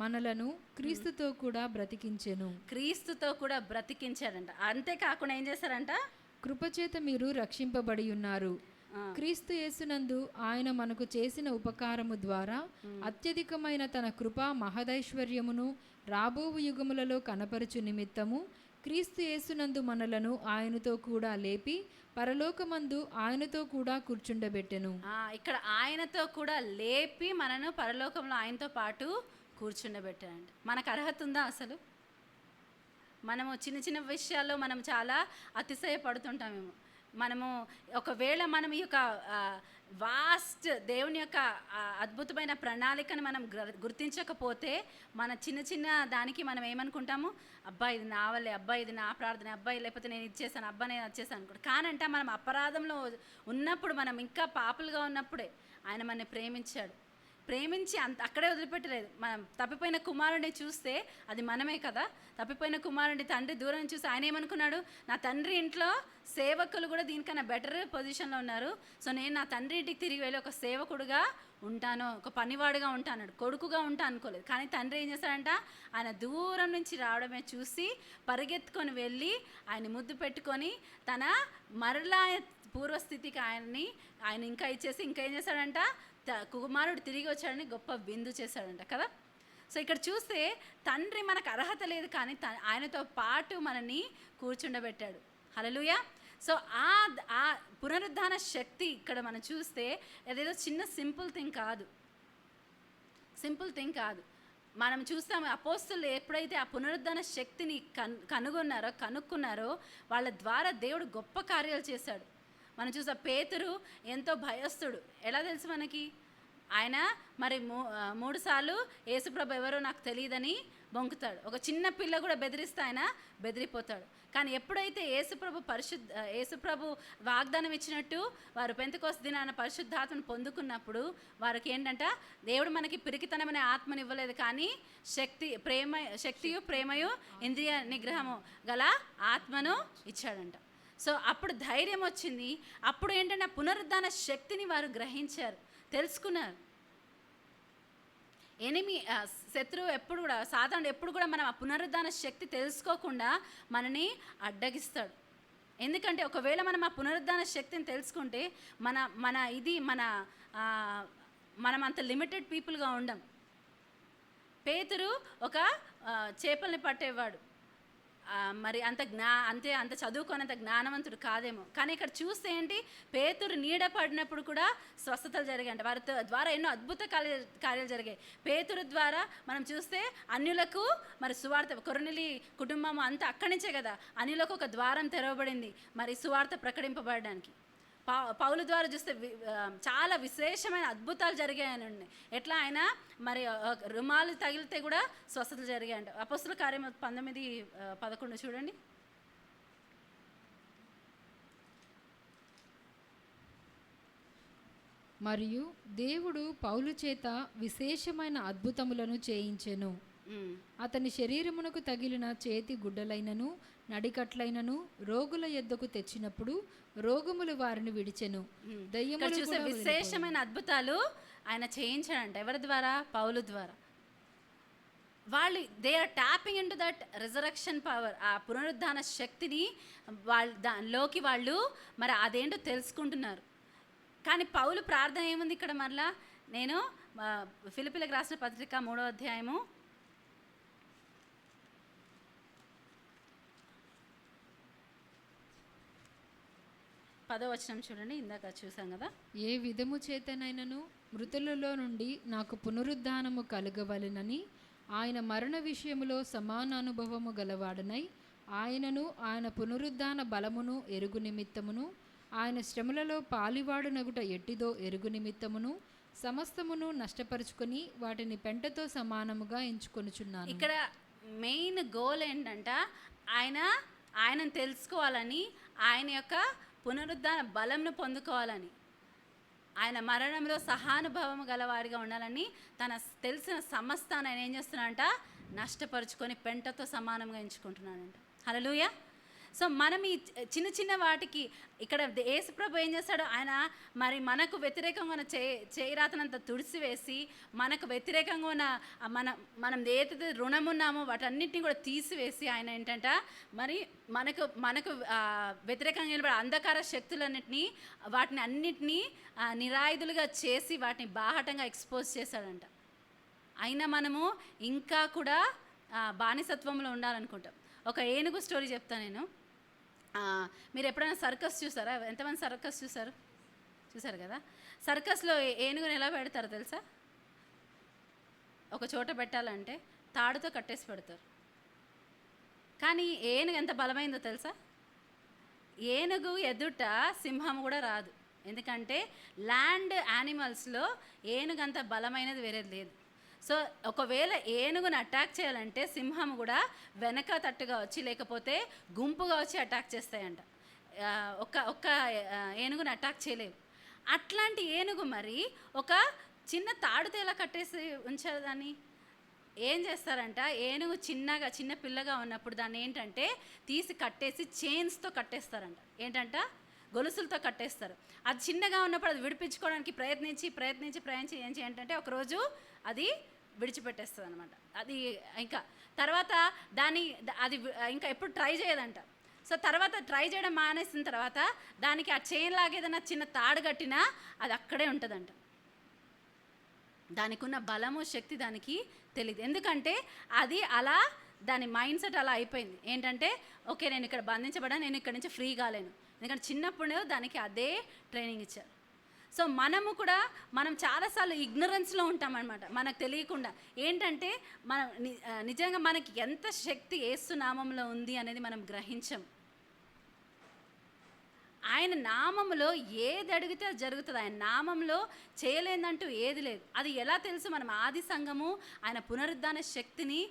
S2: మనలను క్రీస్తుతో కూడా బ్రతికించెను.
S1: క్రీస్తుతో కూడా బ్రతికించాడంట. అంతేకాకుండా ఏం చేశారంట,
S2: కృపచేత మీరు రక్షింపబడి ఉన్నారు. క్రీస్తు యేసునందు ఆయన మనకు చేసిన ఉపకారము ద్వారా అత్యధికమైన తన కృపా మహదైశ్వర్యమును రాబో యుగములలో కనపరచు నిమిత్తము క్రీస్తు యేసునందు మనలను ఆయనతో కూడా లేపి పరలోకమందు ఆయనతో కూడా కూర్చుండబెట్టెను.
S1: ఇక్కడ ఆయనతో కూడా లేపి మనను పరలోకంలో ఆయనతో పాటు కూర్చుండబెట్టాడంట. మనకు అర్హత ఉందా అసలు? మనము చిన్న చిన్న విషయాల్లో మనం చాలా అతిశయపడుతుంటామేమో. మనము ఒకవేళ మనం ఈ యొక్క వాస్ట్ దేవుని యొక్క అద్భుతమైన ప్రణాళికను మనం గుర్తించకపోతే మన చిన్న చిన్న దానికి మనం ఏమనుకుంటాము, అబ్బా ఇది నా వల్లే, అబ్బా ఇది నా ప్రార్థన, అబ్బాయి లేకపోతే నేను ఇచ్చేసాను, అబ్బా నేను వచ్చేసాను అనుకుంటా. కానంట మనం అపరాధంలో ఉన్నప్పుడు, మనం ఇంకా పాపులుగా ఉన్నప్పుడే ఆయన మనని ప్రేమించి అక్కడే వదిలిపెట్టలేదు. మనం తప్పిపోయిన కుమారుడిని చూస్తే అది మనమే కదా. తప్పిపోయిన కుమారుడి తండ్రి దూరం నుంచి చూసి ఆయన ఏమనుకున్నాడు, నా తండ్రి ఇంట్లో సేవకులు కూడా దీనికన్నా బెటర్ పొజిషన్లో ఉన్నారు, సో నేను నా తండ్రి ఇంటికి తిరిగి వెళ్ళి ఒక సేవకుడుగా ఉంటాను, ఒక పనివాడుగా ఉంటాను, కొడుకుగా ఉంటాను అనుకోలేదు. కానీ తండ్రి ఏం చేశాడంట, ఆయన దూరం నుంచి రావడమే చూసి పరిగెత్తుకొని వెళ్ళి ఆయన ముద్దు పెట్టుకొని తన మరలా పూర్వస్థితికి ఆయన ఇంకా ఇచ్చేసి ఇంకా ఏం చేశాడంట, కుమారుడు తిరిగి వచ్చాడని గొప్ప విందు చేశాడంట కదా. సో ఇక్కడ చూస్తే తండ్రి మనకు అర్హత లేదు కానీ ఆయనతో పాటు మనని కూర్చుండబెట్టాడు. హల్లెలూయా. సో ఆ పునరుద్ధాన శక్తి ఇక్కడ మనం చూస్తే అదేదో చిన్న సింపుల్ థింగ్ కాదు. మనం చూస్తాము అపోస్తులు ఎప్పుడైతే ఆ పునరుద్ధాన శక్తిని కనుక్కున్నారో వాళ్ళ ద్వారా దేవుడు గొప్ప కార్యాలు చేశాడు. మనం చూసా పేతురు ఎంతో భయస్తుడు. ఎలా తెలుసు మనకి, ఆయన మరి 3 సార్లు యేసుప్రభు ఎవరో నాకు తెలియదని బొంకుతాడు. ఒక చిన్న పిల్ల కూడా బెదిరిస్తే ఆయన బెదిరిపోతాడు. కానీ ఎప్పుడైతే యేసుప్రభు వాగ్దానం ఇచ్చినట్టు వారు పెంతెకొస్తు దినాన పరిశుద్ధాత్మను పొందుకున్నప్పుడు వారికి ఏంటంట, దేవుడు మనకి పిరికితనమనే ఆత్మని ఇవ్వలేదు కానీ శక్తియు ప్రేమయు ఇంద్రియ నిగ్రహము గల ఆత్మను ఇచ్చాడంట. సో అప్పుడు ధైర్యం వచ్చింది. అప్పుడు ఏంటంటే పునరుద్ధాన శక్తిని వారు గ్రహించారు, తెలుసుకున్నారు. శత్రువు ఎప్పుడు కూడా, సాతానుడు ఎప్పుడు కూడా మనం ఆ పునరుద్ధాన శక్తి తెలుసుకోకుండా మనని అడ్డగిస్తాడు. ఎందుకంటే ఒకవేళ మనం ఆ పునరుద్ధాన శక్తిని తెలుసుకుంటే మనం అంత లిమిటెడ్ పీపుల్గా ఉండం. పేతురు ఒక చేపల్ని పట్టేవాడు. మరి అంత చదువుకోనంత జ్ఞానవంతుడు కాదేమో. కానీ ఇక్కడ చూస్తే ఏంటి, పేతురు నీడ పడినప్పుడు కూడా స్వస్థతలు జరిగాయంట. వారి ద్వారా ఎన్నో అద్భుత కార్యాలు జరిగాయి. పేతురు ద్వారా మనం చూస్తే అన్యులకు మరి సువార్త, కొర్నేలి కుటుంబం అంతా అక్కడి నుంచే కదా, అన్యులకు ఒక ద్వారం తెరవబడింది మరి సువార్త ప్రకటింపబడడానికి. పౌలు ద్వారా చూస్తే చాలా విశేషమైన అద్భుతాలు జరిగాయనండి. ఎట్లా ఆయన మరి రుమాలు తగిలితే కూడా స్వస్థతలు జరిగాయంట. అపొస్తలుల కార్యం 19:11 చూడండి.
S2: మరియు దేవుడు పౌలు చేత విశేషమైన అద్భుతములను చేయించెను. అతని శరీరమునకు తగిలిన చేతి గుడ్డలైనను నడికట్లైనను రోగుల యొద్దకు తెచ్చినప్పుడు రోగములు వారిని విడిచెను. దయ్యములు
S1: చూసే విశేషమైన అద్భుతాలు ఆయన చేయించాడంట. ఎవరి ద్వారా? పౌలు ద్వారా. వాళ్ళు they are tapping into that resurrection power, ఆ పునరుద్ధాన శక్తిని దానిలోకి వాళ్ళు మరి అదేంటో తెలుసుకుంటున్నారు. కానీ పౌలు ప్రార్థన ఏముంది ఇక్కడ? మరలా నేను ఫిలిప్పీలకు రాసిన పత్రిక 3వ అధ్యాయము 10వ వచనం చూడండి. ఇందాక చూసాం కదా.
S2: ఏ విధము చేతనైనను మృతులలో నుండి నాకు పునరుద్ధానము కలుగవలెనని ఆయన మరణ విషయములో సమాన అనుభవము గలవాడనై ఆయనను ఆయన పునరుద్ధాన బలమును ఎరుగు నిమిత్తమును ఆయన శ్రమలలో పాలివాడునగుట ఎట్టిదో ఎరుగు నిమిత్తమును సమస్తమును నష్టపరుచుకొని వాటిని పెంటతో సమానముగా ఎంచుకొనుచున్నాను.
S1: ఇక్కడ మెయిన్ గోల్ ఏంటంట, ఆయనను తెలుసుకోవాలని, ఆయన యొక్క పునరుద్ధాన బలంను పొందుకోవాలని, ఆయన మరణంలో సహానుభవం గలవారిగా ఉండాలని, తన తెలిసిన సమస్తాన్ని ఆయన ఏం చేస్తున్నాడంట, నష్టపరుచుకొని పెంటతో సమానంగా ఎంచుకుంటున్నాడంట. హల్లెలూయా. సో మనం ఈ చిన్న చిన్న వాటికి ఇక్కడ యేసుప్రభు ఏం చేస్తాడో, ఆయన మరి మనకు వ్యతిరేకంగా ఉన్న చేయిరాతనంతా తుడిసివేసి మనకు వ్యతిరేకంగా ఉన్న మనం ఏదైతే రుణం ఉన్నామో వాటన్నిటిని కూడా తీసివేసి ఆయన ఏంటంట మరి మనకు వ్యతిరేకంగా నిలబడే అంధకార శక్తులన్నింటినీ వాటిని అన్నిటినీ నిరాయుధులుగా చేసి వాటిని బాహటంగా ఎక్స్పోజ్ చేశాడంట. అయినా మనము ఇంకా కూడా బానిసత్వంలో ఉండాలనుకుంటాం. ఒక ఏనుగు స్టోరీ చెప్తాను నేను. మీరు ఎప్పుడైనా సర్కస్ చూసారా? ఎంతమంది సర్కస్ చూసారు కదా. సర్కస్లో ఏనుగుని ఎలా పెడతారో తెలుసా? ఒక చోట పెట్టాలంటే తాడుతో కట్టేసి పెడతారు. కానీ ఏనుగు ఎంత బలమైందో తెలుసా? ఏనుగు ఎదుట సింహం కూడా రాదు. ఎందుకంటే ల్యాండ్ యానిమల్స్లో ఏనుగు అంత బలమైనది వేరేది లేదు. సో ఒకవేళ ఏనుగుని అటాక్ చేయాలంటే సింహం కూడా వెనక తట్టుగా వచ్చి లేకపోతే గుంపుగా వచ్చి అటాక్ చేస్తాయంట. ఒక్క ఏనుగుని అటాక్ చేయలేవు. అట్లాంటి ఏనుగు మరి ఒక చిన్న తాడుతో ఎలా కట్టేసి ఉంచారు దాన్ని? ఏం చేస్తారంట, ఏనుగు చిన్న పిల్లగా ఉన్నప్పుడు దాన్ని ఏంటంటే తీసి కట్టేసి చైన్స్తో కట్టేస్తారంట. ఏంటంట, గొలుసులతో కట్టేస్తారు. అది చిన్నగా ఉన్నప్పుడు అది విడిపించుకోవడానికి ప్రయత్నించి ఏంటంటే ఒకరోజు అది విడిచిపెట్టేస్తుంది అనమాట. అది ఇంకా తర్వాత అది ఇంకా ఎప్పుడు ట్రై చేయదంట. సో తర్వాత ట్రై చేయడం మానేసిన తర్వాత దానికి ఆ చైన్ లాగా ఏదైనా చిన్న తాడు కట్టినా అది అక్కడే ఉంటుందంట. దానికి ఉన్న బలము శక్తి దానికి తెలియదు. ఎందుకంటే అది అలా దాని మైండ్ సెట్ అలా అయిపోయింది. ఏంటంటే ఓకే, నేను ఇక్కడ బంధించబడా, నేను ఇక్కడ నుంచి ఫ్రీ కాలేను. ఎందుకంటే చిన్నప్పుడే దానికి అదే ట్రైనింగ్ ఇచ్చారు. సో మనం చాలాసార్లు ఇగ్నరెన్స్లో ఉంటామన్నమాట, మనకు తెలియకుండా. ఏంటంటే మనం నిజంగా మనకి ఎంత శక్తి యేసు నామంలో ఉంది అనేది మనం గ్రహించం. ఆయన నామంలో ఏది అడిగితే అది జరుగుతుంది. ఆయన నామంలో చేయలేదంటూ ఏది లేదు. అది ఎలా తెలుసు? మనం ఆది సంఘము ఆయన పునరుద్ధాన శక్తిని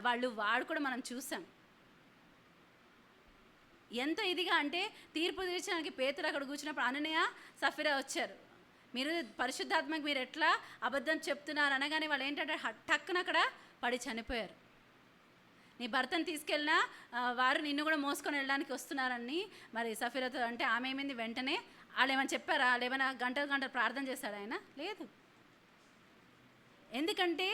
S1: వాళ్ళు వాడుకోవడం మనం చూసాం. ఎంత ఇదిగా అంటే తీర్పు తీర్చడానికి పేతురు అక్కడ కూర్చున్నప్పుడు అననీయ సఫీరా వచ్చారు. మీరు పరిశుద్ధాత్మకు మీరు ఎట్లా అబద్ధం చెప్తున్నారు అనగానే వాళ్ళు ఏంటంటే టక్కున అక్కడ పడి చనిపోయారు. నీ భర్తను తీసుకెళ్ళినా వారు నిన్ను కూడా మోసుకొని వెళ్ళడానికి వస్తున్నారని మరి సఫీరాతో అంటే ఆమె ఏమైంది, వెంటనే వాళ్ళు ఏమైనా చెప్పారా? వాళ్ళు ఏమైనా గంటలు ప్రార్థన చేశాడు ఆయన? లేదు. ఎందుకంటే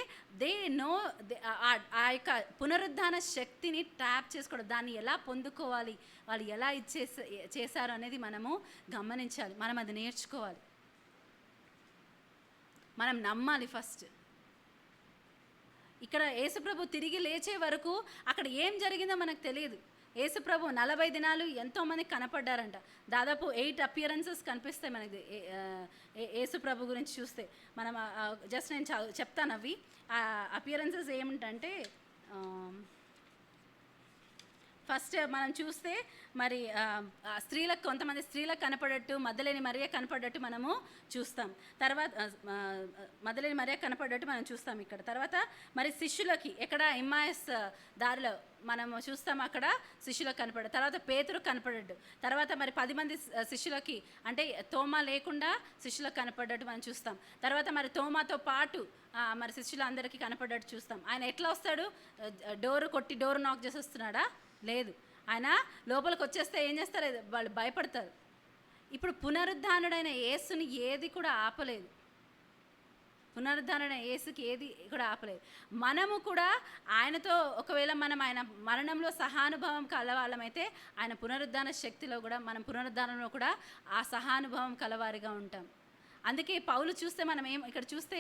S1: ఆ యొక్క పునరుద్ధాన శక్తిని ట్యాప్ చేసుకోవడం, దాన్ని ఎలా పొందుకోవాలి, వాళ్ళు ఎలా చేశారు అనేది మనము గమనించాలి. మనం అది నేర్చుకోవాలి, మనం నమ్మాలి ఫస్ట్. ఇక్కడ యేసుప్రభు తిరిగి లేచే వరకు అక్కడ ఏం జరిగిందో మనకు తెలియదు. యేసుప్రభు 40 దినాలు ఎంతోమంది కనపడ్డారంట. దాదాపు 8 అపియరెన్సెస్ కనిపిస్తాయి మనకి యేసుప్రభు గురించి చూస్తే. మనం జస్ట్ నేను చెప్తాను అవి. అపియరెన్సెస్ ఏమిటంటే ఫస్ట్ మనం చూస్తే మరి స్త్రీలకు, కొంతమంది స్త్రీలకు కనపడట్టు మగ్దలేని మరియ కనపడ్డట్టు మనము చూస్తాం. తర్వాత మగ్దలేని మరియ కనపడ్డట్టు మనం చూస్తాం ఇక్కడ. తర్వాత మరి శిష్యులకి ఎక్కడ ఇమ్మాయస్ దారిలో మనము చూస్తాం, అక్కడ శిష్యులకు కనపడ్డాడు. తర్వాత పేతురు కనపడ్డాడు. తర్వాత మరి 10 మంది శిష్యులకి, అంటే తోమా లేకుండా శిష్యులకు కనపడ్డట్టు మనం చూస్తాం. తర్వాత మరి తోమాతో పాటు మరి శిష్యులందరికీ కనపడ్డట్టు చూస్తాం. ఆయన ఎట్లా వస్తాడు? డోరు నాక్ చేసి వస్తున్నాడా? లేదు. ఆయన లోపలికి వచ్చేస్తే ఏం చేస్తారు? వాళ్ళు భయపడతారు. ఇప్పుడు పునరుద్ధానుడైన యేసుని ఏది కూడా ఆపలేదు. పునరుద్ధానుడైన యేసుకి ఏది కూడా ఆపలేదు. మనము కూడా ఆయనతో ఒకవేళ మనం ఆయన మరణంలో సహానుభవం కలవాళ్ళమైతే ఆయన పునరుద్ధాన శక్తిలో కూడా, మనం పునరుద్ధానంలో కూడా ఆ సహానుభవం కలవారిగా ఉంటాం. అందుకే పౌలు చూస్తే మనం ఇక్కడ చూస్తే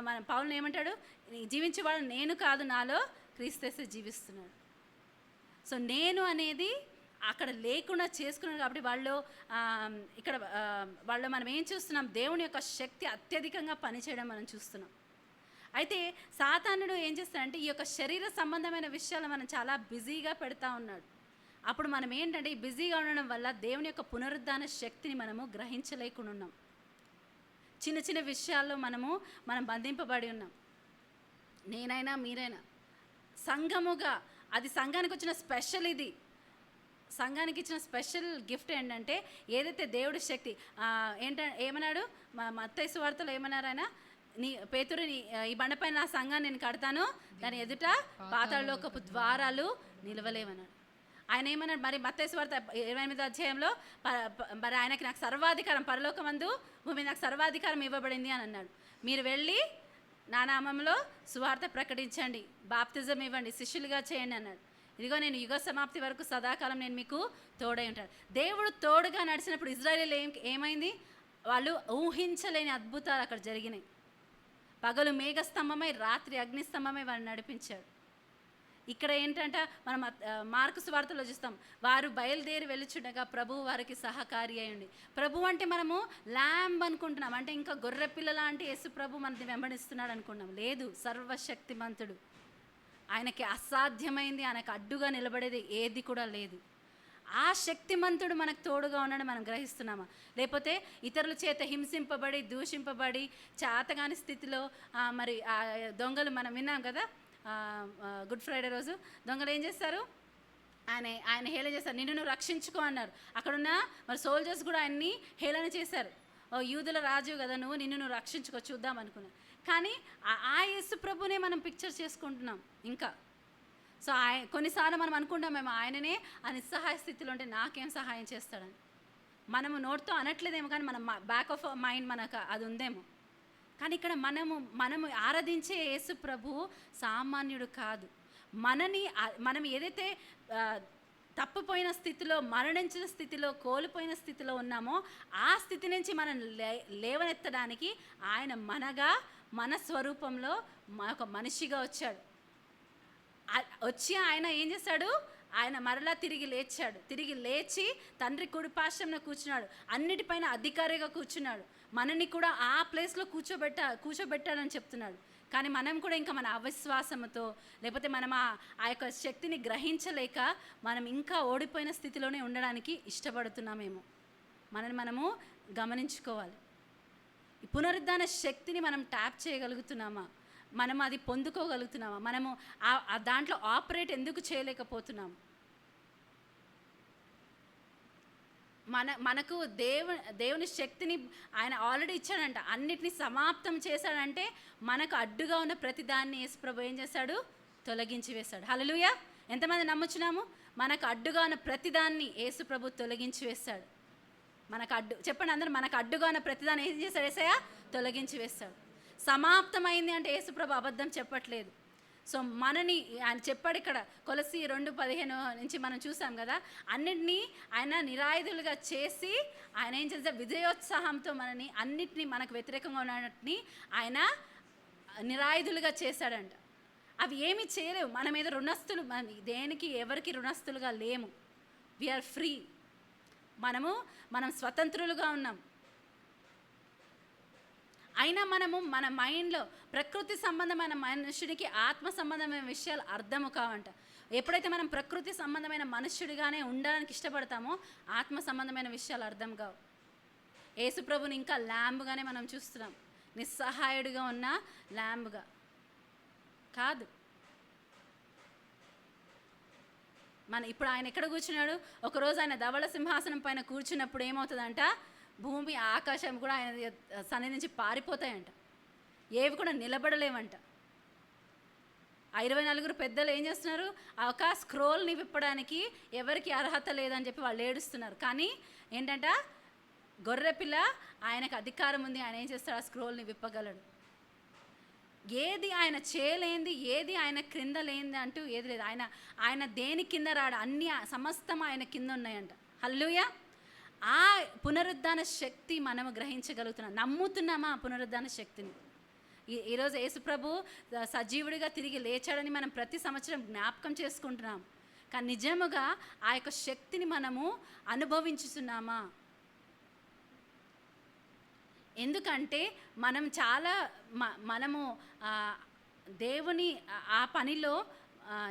S1: మన పౌలుని ఏమంటాడు? జీవించేవాడు నేను కాదు, నాలో క్రీస్తు జీవిస్తున్నాడు. సో నేను అనేది అక్కడ లేకుండా చేసుకున్నాడు. కాబట్టి వాళ్ళు మనం ఏం చూస్తున్నాం? దేవుని యొక్క శక్తి అత్యధికంగా పనిచేయడం మనం చూస్తున్నాం. అయితే సాతానుడు ఏం చేస్తాడంటే ఈ యొక్క శరీర సంబంధమైన విషయాలు మనం చాలా బిజీగా పెడతా ఉన్నాడు. అప్పుడు మనం ఏంటంటే ఈ బిజీగా ఉండడం వల్ల దేవుని యొక్క పునరుద్ధాన శక్తిని మనము గ్రహించలేకుండా ఉన్నాం. చిన్న చిన్న విషయాల్లో మనం బంధింపబడి ఉన్నాం. నేనైనా మీరైనా సంఘముగా, అది సంఘానికి వచ్చిన స్పెషల్, ఇది సంఘానికి ఇచ్చిన స్పెషల్ గిఫ్ట్ ఏంటంటే ఏదైతే దేవుడి శక్తి ఏమన్నాడు మత్తయి సువార్తలో ఏమన్నారు ఆయన? పేతురు ఈ బండపైన నా సంఘాన్ని నేను కడతాను, దాని ఎదుట పాతాళలోకపు ద్వారాలు నిలవలేమన్నాడు. ఆయన ఏమన్నాడు మరి మత్తయి సువార్త 28వ అధ్యాయంలో? మరి ఆయనకి నాకు సర్వాధికారం, పరలోకమందు భూమి నాకు సర్వాధికారం ఇవ్వబడింది అని అన్నాడు. మీరు వెళ్ళి నా నామంలో సువార్త ప్రకటించండి, బాప్తిజం ఇవ్వండి, శిష్యులుగా చేయండి అన్నాడు. ఇదిగో నేను యుగ సమాప్తి వరకు సదాకాలం నేను మీకు తోడై ఉంటాను. దేవుడు తోడుగా నడిచినప్పుడు ఇజ్రాయేలీలు ఏమైంది? వాళ్ళు ఊహించలేని అద్భుతాలు అక్కడ జరిగినాయి. పగలు మేఘస్తంభమై, రాత్రి అగ్నిస్తంభమై వారిని నడిపించాడు. ఇక్కడ ఏంటంటే మనం మార్కు సువార్తలో చూస్తాం, వారు బయలుదేరి వెళ్ళుచుండగా ప్రభువు వారికి సహకారి అయ్యండి. ప్రభు అంటే మనము ల్యాంబ్ అనుకుంటున్నాం, అంటే ఇంకా గొర్రె పిల్ల లాంటి యేసు ప్రభు మనని వెంబడిస్తున్నాడు అనుకున్నాం. లేదు, సర్వశక్తిమంతుడు. ఆయనకి అసాధ్యమైంది, ఆయనకు అడ్డుగా నిలబడేది ఏది కూడా లేదు. ఆ శక్తిమంతుడు మనకు తోడుగా ఉన్నాడని మనం గ్రహిస్తున్నామా? లేకపోతే ఇతరుల చేత హింసింపబడి, దూషింపబడి, చేతగాని స్థితిలో మరి దొంగలు మనం విన్నాం కదా, గుడ్ ఫ్రైడే రోజు దొంగలు ఏం చేస్తారు? ఆయన హేళన చేస్తారు. నిన్ను నువ్వు రక్షించుకో అన్నారు. అక్కడున్న మరి సోల్జర్స్ కూడా ఆయన్ని హేళన చేశారు. ఓ యూదుల రాజు కదా నువ్వు, నిన్ను నువ్వు రక్షించుకో చూద్దాం అనుకున్నాను. కానీ ఆ యేసు ప్రభునే మనం పిక్చర్ చేసుకుంటున్నాం ఇంకా. సో కొన్నిసార్లు మనం అనుకుంటాం మేము ఆయననే ఆ నిస్సహాయ స్థితిలో ఉంటే నాకేం సహాయం చేస్తాడని. మనము నోట్తో అనట్లేదేమో, కానీ మన బ్యాక్ ఆఫ్ మైండ్ మనకు అది ఉందేమో. కానీ ఇక్కడ మనము ఆరాధించే యేసు ప్రభు సామాన్యుడు కాదు. మనం ఏదైతే తప్పిపోయిన స్థితిలో, మరణించిన స్థితిలో, కోల్పోయిన స్థితిలో ఉన్నామో ఆ స్థితి నుంచి మనం లేవనెత్తడానికి ఆయన మన స్వరూపంలో ఒక మనిషిగా వచ్చాడు. వచ్చి ఆయన ఏం చేశాడు? ఆయన మరలా తిరిగి లేచాడు. తిరిగి లేచి తండ్రి కుడి పార్శ్వంలో కూర్చున్నాడు, అన్నిటిపైన అధికారిగా కూర్చున్నాడు. మనని కూడా ఆ ప్లేస్లో కూర్చోబెట్టాడని చెప్తున్నాడు. కానీ మనం కూడా ఇంకా మన అవిశ్వాసంతో, లేకపోతే మనం ఆ యొక్క శక్తిని గ్రహించలేక మనం ఇంకా ఓడిపోయిన స్థితిలోనే ఉండడానికి ఇష్టపడుతున్నామేమో. మనము గమనించుకోవాలి. ఈ పునరుద్ధాన శక్తిని మనం ట్యాప్ చేయగలుగుతున్నామా? మనం అది పొందుకోగలుగుతున్నామా? మనము దాంట్లో ఆపరేట్ ఎందుకు చేయలేకపోతున్నాము? మనకు దేవుని శక్తిని ఆయన ఆల్రెడీ ఇచ్చాడంట, అన్నిటినీ సమాప్తం చేశాడంటే మనకు అడ్డుగా ఉన్న ప్రతిదాన్ని యేసుప్రభు ఏం చేశాడు? తొలగించి వేశాడు. హల్లెలూయా! ఎంతమంది నమ్ముచున్నాము? మనకు అడ్డుగా ఉన్న ప్రతిదాన్ని యేసుప్రభు తొలగించి వేశాడు. చెప్పండి అందరూ, మనకు అడ్డుగా ఉన్న ప్రతిదాన్ని ఏం చేశాడు? యేసయ్య తొలగించి వేశాడు. సమాప్తమైంది అంటే యేసుప్రభు అబద్ధం చెప్పట్లేదు. సో ఆయన చెప్పాడు ఇక్కడ కొలస్సీ 2:15 నుంచి మనం చూసాం కదా, అన్నిటినీ ఆయన నిరాయుధులుగా చేసి ఆయన ఏం చేశారు? విజయోత్సాహంతో అన్నిటినీ మనకు వ్యతిరేకంగా ఉన్నటిని ఆయన నిరాయుధులుగా చేశాడంట. అవి ఏమీ చేయలేవు. మన మీద రుణస్థులు, దేనికి ఎవరికి రుణస్థులుగా లేము. We are free. మనం స్వతంత్రులుగా ఉన్నాం. అయినా మన మైండ్లో ప్రకృతి సంబంధమైన మనుషుడికి ఆత్మ సంబంధమైన విషయాలు అర్థము కావంట. ఎప్పుడైతే మనం ప్రకృతి సంబంధమైన మనుష్యుడిగానే ఉండడానికి ఇష్టపడతామో ఆత్మ సంబంధమైన విషయాలు అర్థం కావు. యేసుప్రభుని ఇంకా ల్యాంబ్గానే మనం చూస్తున్నాం, నిస్సహాయుడిగా ఉన్న ల్యాంబ్గా కాదు. ఇప్పుడు ఆయన ఎక్కడ కూర్చున్నాడు? ఒకరోజు ఆయన ధవళ సింహాసనం పైన కూర్చున్నప్పుడు ఏమవుతుందంట, భూమి ఆకాశం కూడా ఆయన సన్నిధి నుంచి పారిపోతాయంట. ఏవి కూడా నిలబడలేవంట. 24 పెద్దలు ఏం చేస్తున్నారు? ఒక స్క్రోల్ని విప్పడానికి ఎవరికి అర్హత లేదని చెప్పి వాళ్ళు ఏడుస్తున్నారు. కానీ ఏంటంట, గొర్రెపిల్ల ఆయనకు అధికారం ఉంది, ఆయన ఏం చేస్తాడు? ఆ స్క్రోల్ని విప్పగలడు. ఏది ఆయన చేయలేంది, ఏది ఆయన క్రింద లేనిది అంటూ ఏది లేదు. ఆయన దేని కింద రాడు, అన్ని సమస్తం ఆయన కింద ఉన్నాయంట. హల్లెలూయా. ఆ పునరుద్ధాన శక్తి మనము గ్రహించగలుగుతున్నాం. నమ్ముతున్నామా ఆ పునరుద్ధాన శక్తిని? ఈరోజు యేసుప్రభు సజీవుడిగా తిరిగి లేచాడని మనం ప్రతి సంవత్సరం జ్ఞాపకం చేసుకుంటున్నాం. కానీ నిజముగా ఆ యొక్క శక్తిని మనము అనుభవించుతున్నామా? ఎందుకంటే మనము దేవుని ఆ పనిలో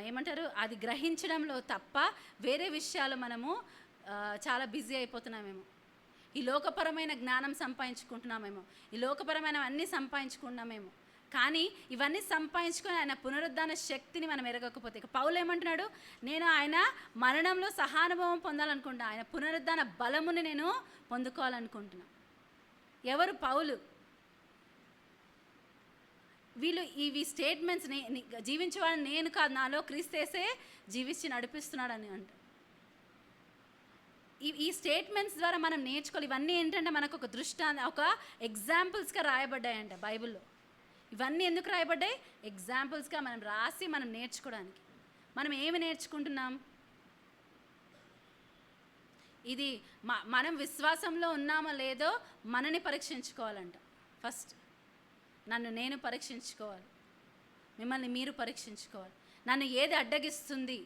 S1: ఏమంటారు, అది గ్రహించడంలో తప్ప వేరే విషయాలు మనము చాలా బిజీ అయిపోతున్నామేమో. ఈ లోకపరమైన జ్ఞానం సంపాదించుకుంటున్నామేమో, ఈ లోకపరమైన అన్నీ సంపాదించుకున్నామేమో. కానీ ఇవన్నీ సంపాదించుకొని ఆయన పునరుద్ధాన శక్తిని మనం ఎరగకపోతే, పౌలు ఏమంటున్నాడు? నేను ఆయన మరణంలో సహానుభవం పొందాలనుకుంటున్నా, ఆయన పునరుద్ధాన బలముని నేను పొందుకోవాలనుకుంటున్నా. ఎవరు? పౌలు. వీళ్ళు ఇవి స్టేట్మెంట్స్, జీవించేవాడిని నేను కాదు, నాలో క్రీస్తేసే జీవించి నడిపిస్తున్నాడని అంట. ఈ స్టేట్మెంట్స్ ద్వారా మనం నేర్చుకోవాలి. ఇవన్నీ ఏంటంటే మనకు ఒక ఒక ఎగ్జాంపుల్స్గా రాయబడ్డాయంట బైబిల్లో. ఇవన్నీ ఎందుకు రాయబడ్డాయి? ఎగ్జాంపుల్స్గా మనం రాసి మనం నేర్చుకోవడానికి. మనం ఏమి నేర్చుకుంటున్నాం? ఇది మనం విశ్వాసంలో ఉన్నామో లేదో మనని పరీక్షించుకోవాలంట. ఫస్ట్ నన్ను నేను పరీక్షించుకోవాలి, మిమ్మల్ని మీరు పరీక్షించుకోవాలి. నన్ను ఏది అడ్డగిస్తుంది?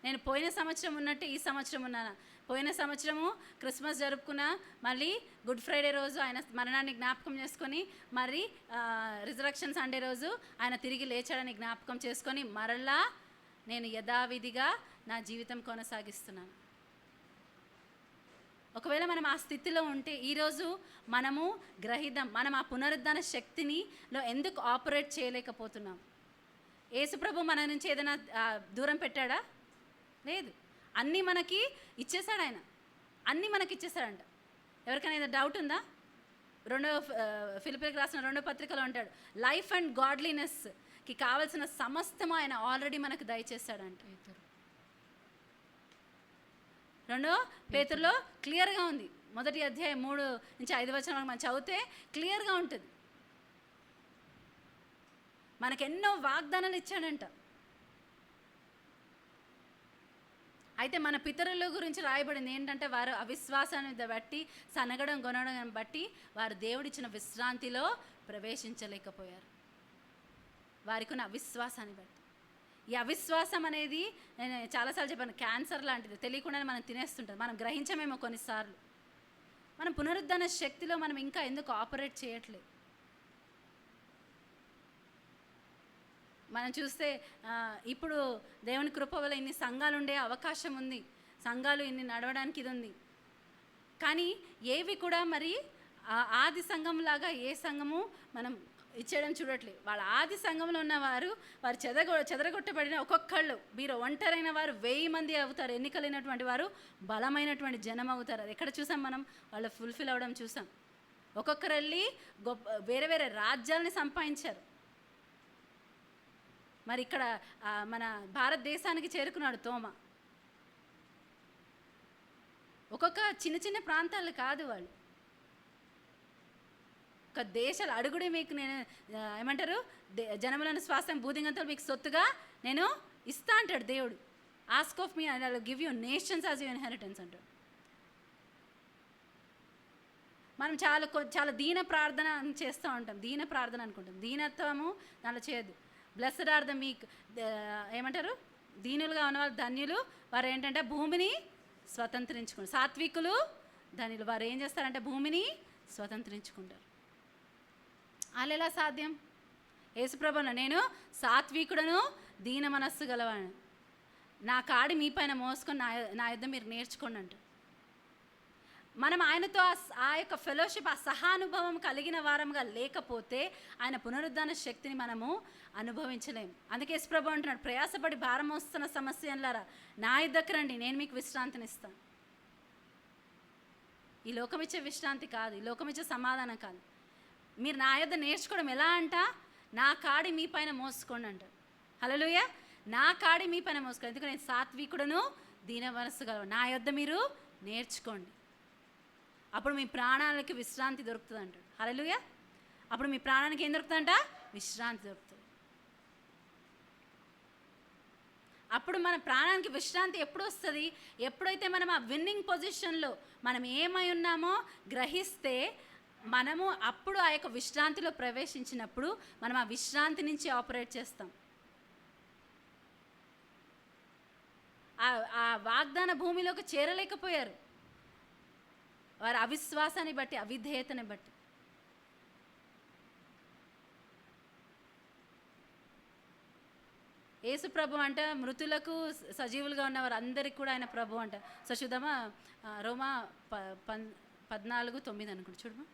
S1: నేను పోయిన సంవత్సరం ఉన్నట్టు ఈ సంవత్సరం ఉన్నానా? పోయిన సంవత్సరము క్రిస్మస్ జరుపుకున్నా, మళ్ళీ గుడ్ ఫ్రైడే రోజు ఆయన మరణాన్ని జ్ఞాపకం చేసుకొని, మరి రిజరక్షన్ సండే రోజు ఆయన తిరిగి లేచాడని జ్ఞాపకం చేసుకొని మరలా నేను యథావిధిగా నా జీవితం కొనసాగిస్తున్నాను. ఒకవేళ మనం ఆ స్థితిలో ఉంటే ఈరోజు మనము గ్రహిద్దాం, మనం ఆ పునరుద్ధాన శక్తినిలో ఎందుకు ఆపరేట్ చేయలేకపోతున్నాం? యేసుప్రభు మన నుంచి ఏదైనా దూరం పెట్టాడా? లేదు. అన్నీ మనకి ఇచ్చేసాడు ఆయన, అన్నీ మనకి ఇచ్చేసాడంట. ఎవరికైనా ఏదైనా డౌట్ ఉందా? ఫిలిప్పీలకు రాసిన 2వ పత్రికలో అంటాడు, లైఫ్ అండ్ గాడ్లీనెస్కి కావాల్సిన సమస్తం ఆయన ఆల్రెడీ మనకు దయచేస్తాడంట. 2వ పేతురులో క్లియర్గా ఉంది. 1వ అధ్యాయం 3 నుంచి 5 వచనాలు మనం చదివితే క్లియర్గా ఉంటుంది. మనకెన్నో వాగ్దానాలు ఇచ్చాడంట. అయితే మన పితరుల గురించి రాయబడింది ఏంటంటే, వారు అవిశ్వాసాన్ని బట్టి, సనగడం కొనడం బట్టి వారు దేవుడిచ్చిన విశ్రాంతిలో ప్రవేశించలేకపోయారు. వారికి ఉన్న అవిశ్వాసాన్ని బట్టి. ఈ అవిశ్వాసం అనేది నేను చాలాసార్లు చెప్పాను, క్యాన్సర్ లాంటిది. తెలియకుండానే మనం తినేస్తుంటుంది. మనం గ్రహించమేమో కొన్నిసార్లు. మనం పునరుద్ధాన శక్తిలో మనం ఇంకా ఎందుకు ఆపరేట్ చేయట్లేదు? మనం చూస్తే ఇప్పుడు దేవుని కృప వల్ల ఇన్ని సంఘాలు ఉండే అవకాశం ఉంది, సంఘాలు ఇన్ని నడవడానికి ఇది ఉంది. కానీ ఏవి కూడా మరి ఆది సంఘంలాగా ఏ సంఘము మనం ఇచ్చేయడం చూడట్లేదు. వాళ్ళ ఆది సంఘంలో ఉన్నవారు, వారు చెదరగొట్టబడిన ఒక్కొక్కళ్ళు, వీరు ఒంటరైన వారు 1000 మంది అవుతారు. ఎన్నికలైనటువంటి వారు బలమైనటువంటి జనం అవుతారు. అది ఎక్కడ చూసాం మనం? వాళ్ళు ఫుల్ఫిల్ అవ్వడం చూసాం. ఒక్కొక్కరు వెళ్ళి వేరే వేరే రాజ్యాలని సంపాదించారు. మరి ఇక్కడ మన భారతదేశానికి చేరుకున్నాడు తోమ. ఒక్కొక్క చిన్న చిన్న ప్రాంతాలు కాదు, వాళ్ళు ఒక దేశాలు అడుగుడే మీకు నేను ఏమంటారు, జనములను స్వాస్థ్యం భూదిగంతులు మీకు సొత్తుగా నేను ఇస్తా అంటాడు దేవుడు. Ask of me and I will give you nations as your inheritance అంటాడు. మనం చాలా దీన ప్రార్థన చేస్తూ ఉంటాం, దీన ప్రార్థన అనుకుంటాం. దీనత్వము దానిలో చేయొద్దు. బ్లెస్డ్ ఆర్ ద మీక్, ఏమంటారు, దీనులుగా ఉన్నవారు ధన్యులు, వారు ఏంటంటే భూమిని స్వతంత్రించుకుంటారు. సాత్వికులు ధన్యులు, వారు ఏం చేస్తారంటే భూమిని స్వతంత్రించుకుంటారు. వాళ్ళు ఎలా సాధ్యం? యేసుప్రభును, నేను సాత్వికుడను దీన మనస్సు గలవాడు, నా కాడి మీ పైన మోసుకొని నా యుద్ధ మీరు నేర్చుకోండి అంట. మనం ఆయనతో ఆ యొక్క ఫెలోషిప్, ఆ సహానుభవం కలిగిన వారంగా లేకపోతే ఆయన పునరుద్ధాన శక్తిని మనము అనుభవించలేము. అందుకే యేసుప్రభు అంటున్నాడు, ప్రయాసపడి భారం మోస్తున్న సమస్యలారా నా యుద్ధకు రండి, నేను మీకు విశ్రాంతిని ఇస్తాను. ఈ లోకం ఇచ్చే విశ్రాంతి కాదు, ఈ లోకం ఇచ్చే సమాధానం కాదు. మీరు నా యుద్ధ నేర్చుకోవడం ఎలా అంట, నా కాడి మీ పైన మోసుకోండి అంట. హల్లెలూయా. నా కాడి మీ పైన మోసుకోండి, ఎందుకంటే నేను సాత్వికుడను దీన మనస్సు గలవాడు, నా యుద్ధ మీరు నేర్చుకోండి, అప్పుడు మీ ప్రాణాలకి విశ్రాంతి దొరుకుతుంది అంటాడు. హల్లెలూయా. అప్పుడు మీ ప్రాణానికి ఏం దొరుకుతుందంట? విశ్రాంతి దొరుకుతుంది. అప్పుడు మన ప్రాణానికి విశ్రాంతి ఎప్పుడు వస్తుంది? ఎప్పుడైతే మనం ఆ విన్నింగ్ పొజిషన్లో మనం ఏమై ఉన్నామో గ్రహిస్తే మనము అప్పుడు ఆ యొక్క విశ్రాంతిలో ప్రవేశించినప్పుడు మనం ఆ విశ్రాంతి నుంచి ఆపరేట్ చేస్తాం. ఆ వాగ్దాన భూమిలోకి చేరలేకపోయారు, వారి అవిశ్వాసాన్ని బట్టి, అవిధేయతని బట్టి. యేసు ప్రభు అంట మృతులకు సజీవులుగా ఉన్న వారు అందరికి కూడా ఆయన ప్రభు అంట. సో చూద్దామా, రోమా 14:9 అనుకుంటా, చూడమా.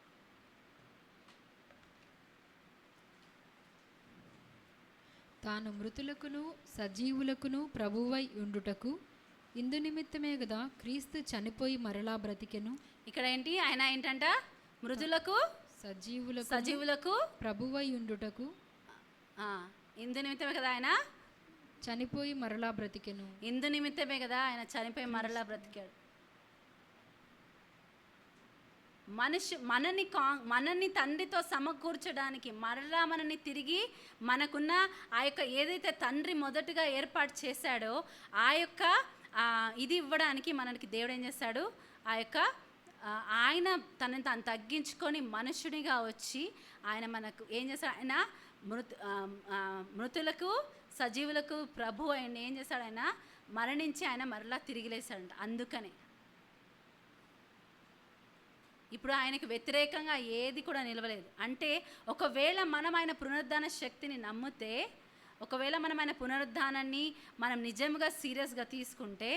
S2: తాను మృతులకును సజీవులకును ప్రభువై ఉండుటకు ఇందు నిమిత్తమే కదా క్రీస్తు చనిపోయి మరలా బ్రతికెను.
S1: ఇక్కడ ఏంటి, ఆయన ఏంటంట, మృతులకు సజీవులకు
S2: ప్రభువై ఉండుటకు
S1: ఇందు నిమిత్తమే కదా ఆయన
S2: చనిపోయి మరలా బ్రతికెను.
S1: ఇందు నిమిత్తమే కదా ఆయన చనిపోయి మరలా బ్రతికాడు. మనని తండ్రితో సమకూర్చడానికి, మరలా మనని తిరిగి మనకున్న ఆ యొక్క ఏదైతే తండ్రి మొదటగా ఏర్పాటు చేశాడో ఆ యొక్క ఇది ఇవ్వడానికి మనకి దేవుడు ఏం చేస్తాడు, ఆ యొక్క ఆయన తనని తాను తగ్గించుకొని మనుషునిగా వచ్చి ఆయన మనకు ఏం చేస్తాడు, ఆయన మృతులకు సజీవులకు ప్రభు ఆయన ఏం చేశాడు, ఆయన మరణించి ఆయన మరలా తిరిగి లేచాడంట. అందుకనే ఇప్పుడు ఆయనకు వ్యతిరేకంగా ఏది కూడా నిలవలేదు. అంటే ఒకవేళ మనం ఆయన పునరుద్ధాన శక్తిని నమ్మితే, ఒకవేళ మనం ఆయన పునరుద్ధానాన్ని మనం నిజంగా సీరియస్గా తీసుకుంటే,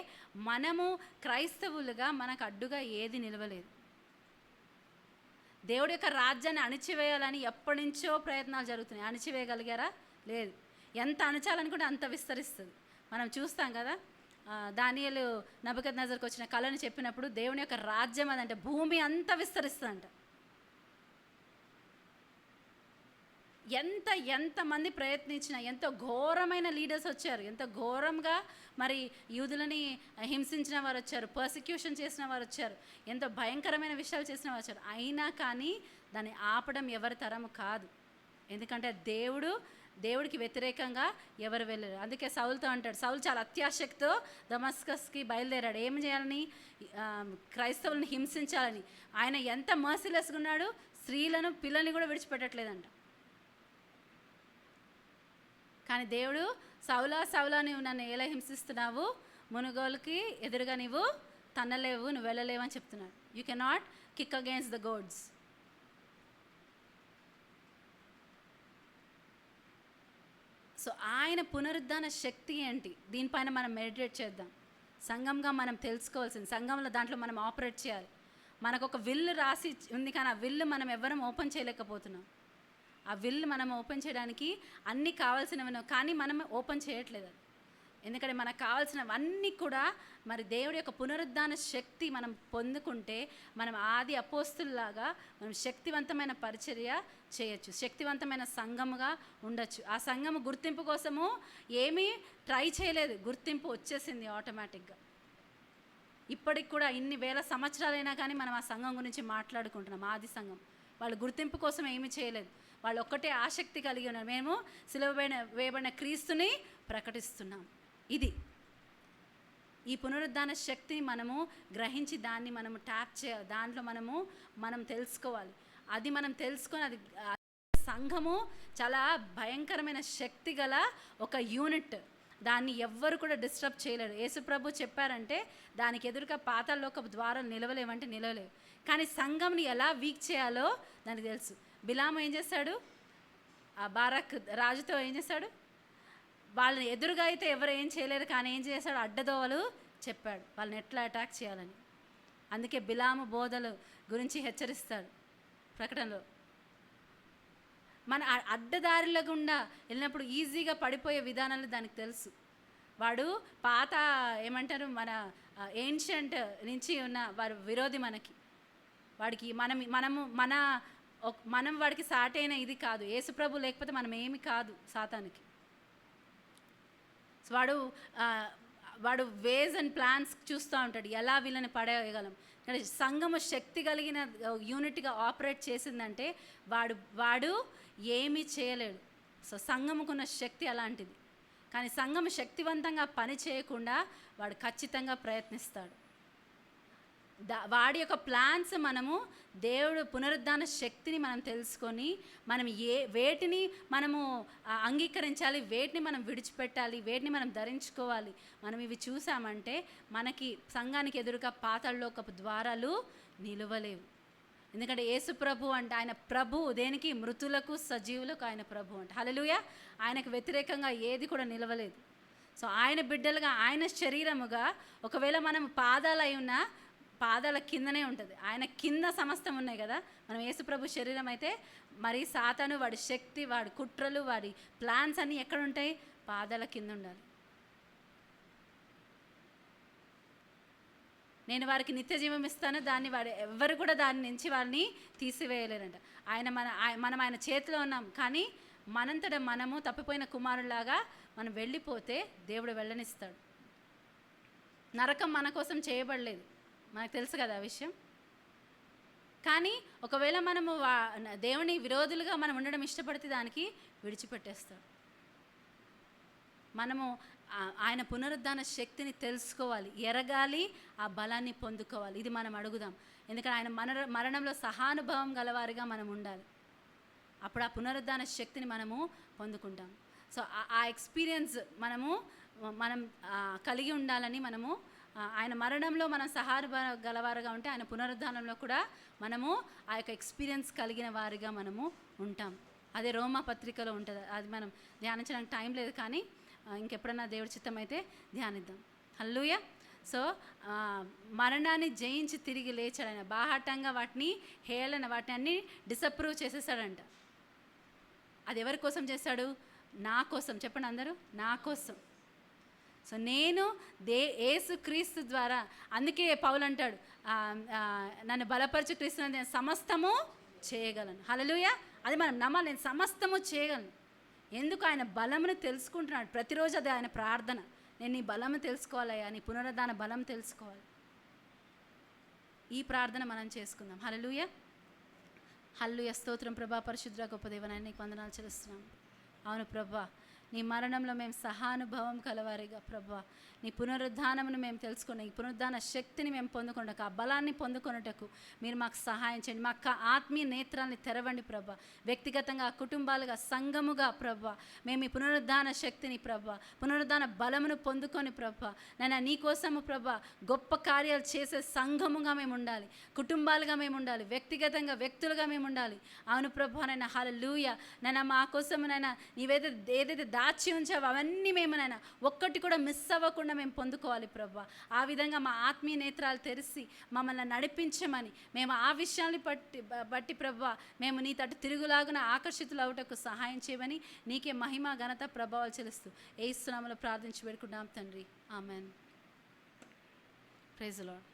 S1: మనము క్రైస్తవులుగా మనకు అడ్డుగా ఏది నిలవలేదు. దేవుడి యొక్క రాజ్యాన్ని అణిచివేయాలని ఎప్పటి నుంచో ప్రయత్నాలు జరుగుతున్నాయి. అణిచివేయగలిగారా? లేదు. ఎంత అణచాలనుకుంటే అంత విస్తరిస్తుంది. మనం చూస్తాం కదా, దానియేలు నెబుకద్నెజరుకు వచ్చిన కళను చెప్పినప్పుడు దేవుని యొక్క రాజ్యం అదంటే భూమి అంతా విస్తరిస్తుందంట. ఎంతమంది ప్రయత్నించినా, ఎంతో ఘోరమైన లీడర్స్ వచ్చారు, ఎంతో ఘోరంగా మరి యూదులని హింసించిన వారు వచ్చారు, పర్సిక్యూషన్ చేసిన వారు వచ్చారు, ఎంతో భయంకరమైన విషయాలు చేసిన వారు వచ్చారు. అయినా కానీ దాన్ని ఆపడం ఎవరి తరము కాదు. ఎందుకంటే దేవుడికి వ్యతిరేకంగా ఎవరు వెళ్ళరు. అందుకే సౌలుతో అంటాడు, సౌలు చాలా అత్యాశక్తితో దమస్కస్కి బయలుదేరాడు. ఏం చేయాలని? క్రైస్తవులను హింసించాలని. ఆయన ఎంత మర్సిలెస్గా ఉన్నాడు, స్త్రీలను పిల్లల్ని కూడా విడిచిపెట్టట్లేదంట. కానీ దేవుడు, సౌలా నువ్వు నన్ను ఎలా హింసిస్తున్నావు, మునుగోలుకి ఎదురుగా నువ్వు తన్నలేవు, నువ్వు వెళ్ళలేవు అని చెప్తున్నాడు. You cannot kick against the గోడ్స్. So ఆయన పునరుద్ధాన శక్తి ఏంటి, దీనిపైన మనం మెడిటేట్ చేద్దాం. సంఘంగా మనం తెలుసుకోవాల్సింది, సంఘంలో దాంట్లో మనం ఆపరేట్ చేయాలి. మనకు ఒక విల్లు రాసి ఉంది, కానీ ఆ విల్లు మనం ఎవరం ఓపెన్ చేయలేకపోతున్నాం. ఆ విల్లు మనం ఓపెన్ చేయడానికి అన్నీ కావాల్సినవి, కానీ మనం ఓపెన్ చేయట్లేదు. ఎందుకంటే మనకు కావాల్సినవన్నీ కూడా మరి దేవుడి యొక్క పునరుద్ధాన శక్తి మనం పొందుకుంటే మనం ఆది అపోస్తుల్లాగా మనం శక్తివంతమైన పరిచర్య చేయొచ్చు, శక్తివంతమైన సంఘముగా ఉండొచ్చు. ఆ సంఘము గుర్తింపు కోసము ఏమీ ట్రై చేయలేదు, గుర్తింపు వచ్చేసింది ఆటోమేటిక్గా. ఇప్పటికి కూడా ఇన్ని వేల సంవత్సరాలైనా కానీ మనం ఆ సంఘం గురించి మాట్లాడుకుంటున్నాం. ఆది సంఘం వాళ్ళు గుర్తింపు కోసం ఏమీ చేయలేదు, వాళ్ళు ఒక్కటే ఆసక్తి కలిగి ఉన్నారు, మేము సిలువ వేయబడిన క్రీస్తుని ప్రకటిస్తున్నాం. ఇది ఈ పునరుద్ధాన శక్తిని మనము గ్రహించి దాన్ని మనము ట్యాప్ చేయాలి, దాంట్లో మనం తెలుసుకోవాలి. అది మనం తెలుసుకొని అది సంఘము చాలా భయంకరమైన శక్తి గల ఒక యూనిట్. దాన్ని ఎవ్వరు కూడా డిస్టర్బ్ చేయలేరు. యేసుప్రభు చెప్పారంటే దానికి ఎదురుగా పాతాళలోకపు ద్వారాలు నిలవలేవంటే నిలవలేవు. కానీ సంఘంని ఎలా వీక్ చేయాలో దానికి తెలుసు. బిలాము ఏం చేస్తాడు, ఆ బారాక్ రాజుతో ఏం చేస్తాడు, వాళ్ళని ఎదురుగా అయితే ఎవరు ఏం చేయలేరు, కానీ ఏం చేశాడు, అడ్డదోవలు చెప్పాడు వాళ్ళని ఎట్లా అటాక్ చేయాలని. అందుకే బిలాము బోధలు గురించి హెచ్చరిస్తాడు ప్రకటనలో. మన అడ్డదారిల గుండా వెళ్ళినప్పుడు ఈజీగా పడిపోయే విధానాలు దానికి తెలుసు. వాడు పాత ఏమంటారు, మన ఏన్షియంట్ నుంచి ఉన్న వారి విరోధి మనకి. వాడికి మనం వాడికి సాటైన ఇది కాదు. యేసుప్రభు లేకపోతే మనం ఏమి కాదు సాతానికి. వాడు వేస్ అండ్ ప్లాన్స్ చూస్తూ ఉంటాడు, ఎలా వీళ్ళని పడేయగలం. కానీ సంఘము శక్తి కలిగిన యూనిట్గా ఆపరేట్ చేసిందంటే వాడు ఏమీ చేయలేడు. సో సంఘముకున్న శక్తి అలాంటిది. కానీ సంఘము శక్తివంతంగా పని చేయకుండా వాడు ఖచ్చితంగా ప్రయత్నిస్తాడు. వాడి యొక్క ప్లాన్స్ మనము దేవుడు పునరుద్ధాన శక్తిని మనం తెలుసుకొని మనం వేటిని మనము అంగీకరించాలి, వేటిని మనం విడిచిపెట్టాలి, వేటిని మనం ధరించుకోవాలి, మనం ఇవి చూసామంటే మనకి సంఘానికి ఎదురుగా పాతాళలోకపు ద్వారాలు నిలవలేవు. ఎందుకంటే యేసు ప్రభు అంటే ఆయన ప్రభు దేనికి, మృతులకు సజీవులకు ఆయన ప్రభు అంటే. హల్లెలూయా. ఆయనకు వ్యతిరేకంగా ఏది కూడా నిలవలేదు. సో ఆయన బిడ్డలుగా, ఆయన శరీరముగా ఒకవేళ మనం పాదాలై ఉన్న పాదాల కిందనే ఉంటుంది, ఆయన కింద సమస్తం ఉన్నాయి కదా. మనం యేసుప్రభు శరీరం అయితే మరి సాతాను, వాడి శక్తి, వాడి కుట్రలు, వాడి ప్లాన్స్ అన్నీ ఎక్కడ ఉంటాయి, పాదాల కింద ఉండాలి. నేను వారికి నిత్య జీవం ఇస్తాను, దాన్ని ఎవ్వరు కూడా దాని నుంచి వారిని తీసివేయలేరంట. మనం ఆయన చేతిలో ఉన్నాం, కానీ మనంతట మనము తప్పిపోయిన కుమారులాగా మనం వెళ్ళిపోతే దేవుడు వెళ్ళనిస్తాడు. నరకం మన కోసం చేయబడలేదు, మనకు తెలుసు కదా ఆ విషయం. కానీ ఒకవేళ మనము దేవుని విరోధులుగా మనం ఉండడం ఇష్టపడితే దానికి విడిచిపెట్టేస్తాడు. మనము ఆయన పునరుద్ధాన శక్తిని తెలుసుకోవాలి, ఎరగాలి, ఆ బలాన్ని పొందుకోవాలి. ఇది మనం అడుగుదాం. ఎందుకంటే ఆయన మరణంలో సహానుభవం గలవారిగా మనం ఉండాలి. అప్పుడు ఆ పునరుద్ధాన శక్తిని మనము పొందుకుంటాం. సో ఆ ఎక్స్పీరియన్స్ మనం కలిగి ఉండాలని మనము ఆయన మరణంలో మనం సహానుభవం గలవారుగా ఉంటే ఆయన పునరుద్ధానంలో కూడా మనము ఆ యొక్క ఎక్స్పీరియన్స్ కలిగిన వారిగా మనము ఉంటాం. అదే రోమా పత్రికలో ఉంటుంది. అది మనం ధ్యానించడానికి టైం లేదు, కానీ ఇంకెప్పుడన్నా దేవుడి చిత్తం అయితే ధ్యానిద్దాం. హల్లెలూయా. సో మరణాన్ని జయించి తిరిగి లేచాడు ఆయన. బాహాటంగా వాటిని వాటిని అన్నీ డిసప్రూవ్ చేసేసాడంట. అది ఎవరి కోసం చేశాడు? నా కోసం. చెప్పండి అందరూ, నా కోసం. సో నేను యేసు క్రీస్తు ద్వారా, అందుకే పౌలు అంటాడు, నన్ను బలపరచు క్రీస్తు నేను సమస్తము చేయగలను. హల్లెలూయా. అది మనం నమ్మాలి, నేను సమస్తము చేయగలను. ఎందుకు? ఆయన బలమును తెలుసుకుంటున్నాడు ప్రతిరోజు. అది ఆయన ప్రార్థన, నేను నీ బలము తెలుసుకోవాలయ్యా, నీ పునరుద్ధాన బలం తెలుసుకోవాలి. ఈ ప్రార్థన మనం చేసుకుందాం. హల్లెలూయా. హల్లెలూయా. స్తోత్రం ప్రభా. పరిశుద్ధ గొప్ప దేవనాయన నీకు వందనాలు చెల్లిస్తున్నాం. అవును ప్రభా, నీ మరణంలో మేము సహానుభవం కలవారిగా ప్రభా, నీ పునరుద్ధానమును మేము తెలుసుకుని, ఈ పునరుద్ధాన శక్తిని మేము పొందుకున్నటకు, ఆ బలాన్ని పొందుకున్నటకు మీరు మాకు సహాయం చేయండి. మాకు ఆత్మీయ నేత్రాన్ని తెరవండి ప్రభా. వ్యక్తిగతంగా, కుటుంబాలుగా, సంఘముగా ప్రభా, మేము ఈ పునరుద్ధాన శక్తిని ప్రభా, పునరుద్ధాన బలమును పొందుకొని ప్రభా, నైనా నీ కోసము ప్రభా గొప్ప కార్యాలు చేసే సంఘముగా మేము ఉండాలి, కుటుంబాలుగా మేము ఉండాలి, వ్యక్తిగతంగా వ్యక్తులుగా మేము ఉండాలి. అవును ప్రభా. నైనా హల్లెలూయా. నైనా మా కోసము నైనా ఏదైతే దాచి ఉంచావు అవన్నీ మేము నైనా ఒక్కటి కూడా మిస్ అవ్వకుండా మేము పొందుకోవాలి ప్రభా. ఆ విధంగా మా ఆత్మీయ నేత్రాలు తెరిచి మమ్మల్ని నడిపించమని, మేము ఆ విషయాన్ని బట్టి ప్రభా మేము నీ తట్టు తిరుగులాగున ఆకర్షితులు అవుటకు సహాయం చేయమని నీకే మహిమ ఘనత ప్రభావాలు చెల్లిస్తూ యేసు నామములో ప్రార్థించి వేడుకుంటున్నాం తండ్రి. ఆమెన్. Praise the lord.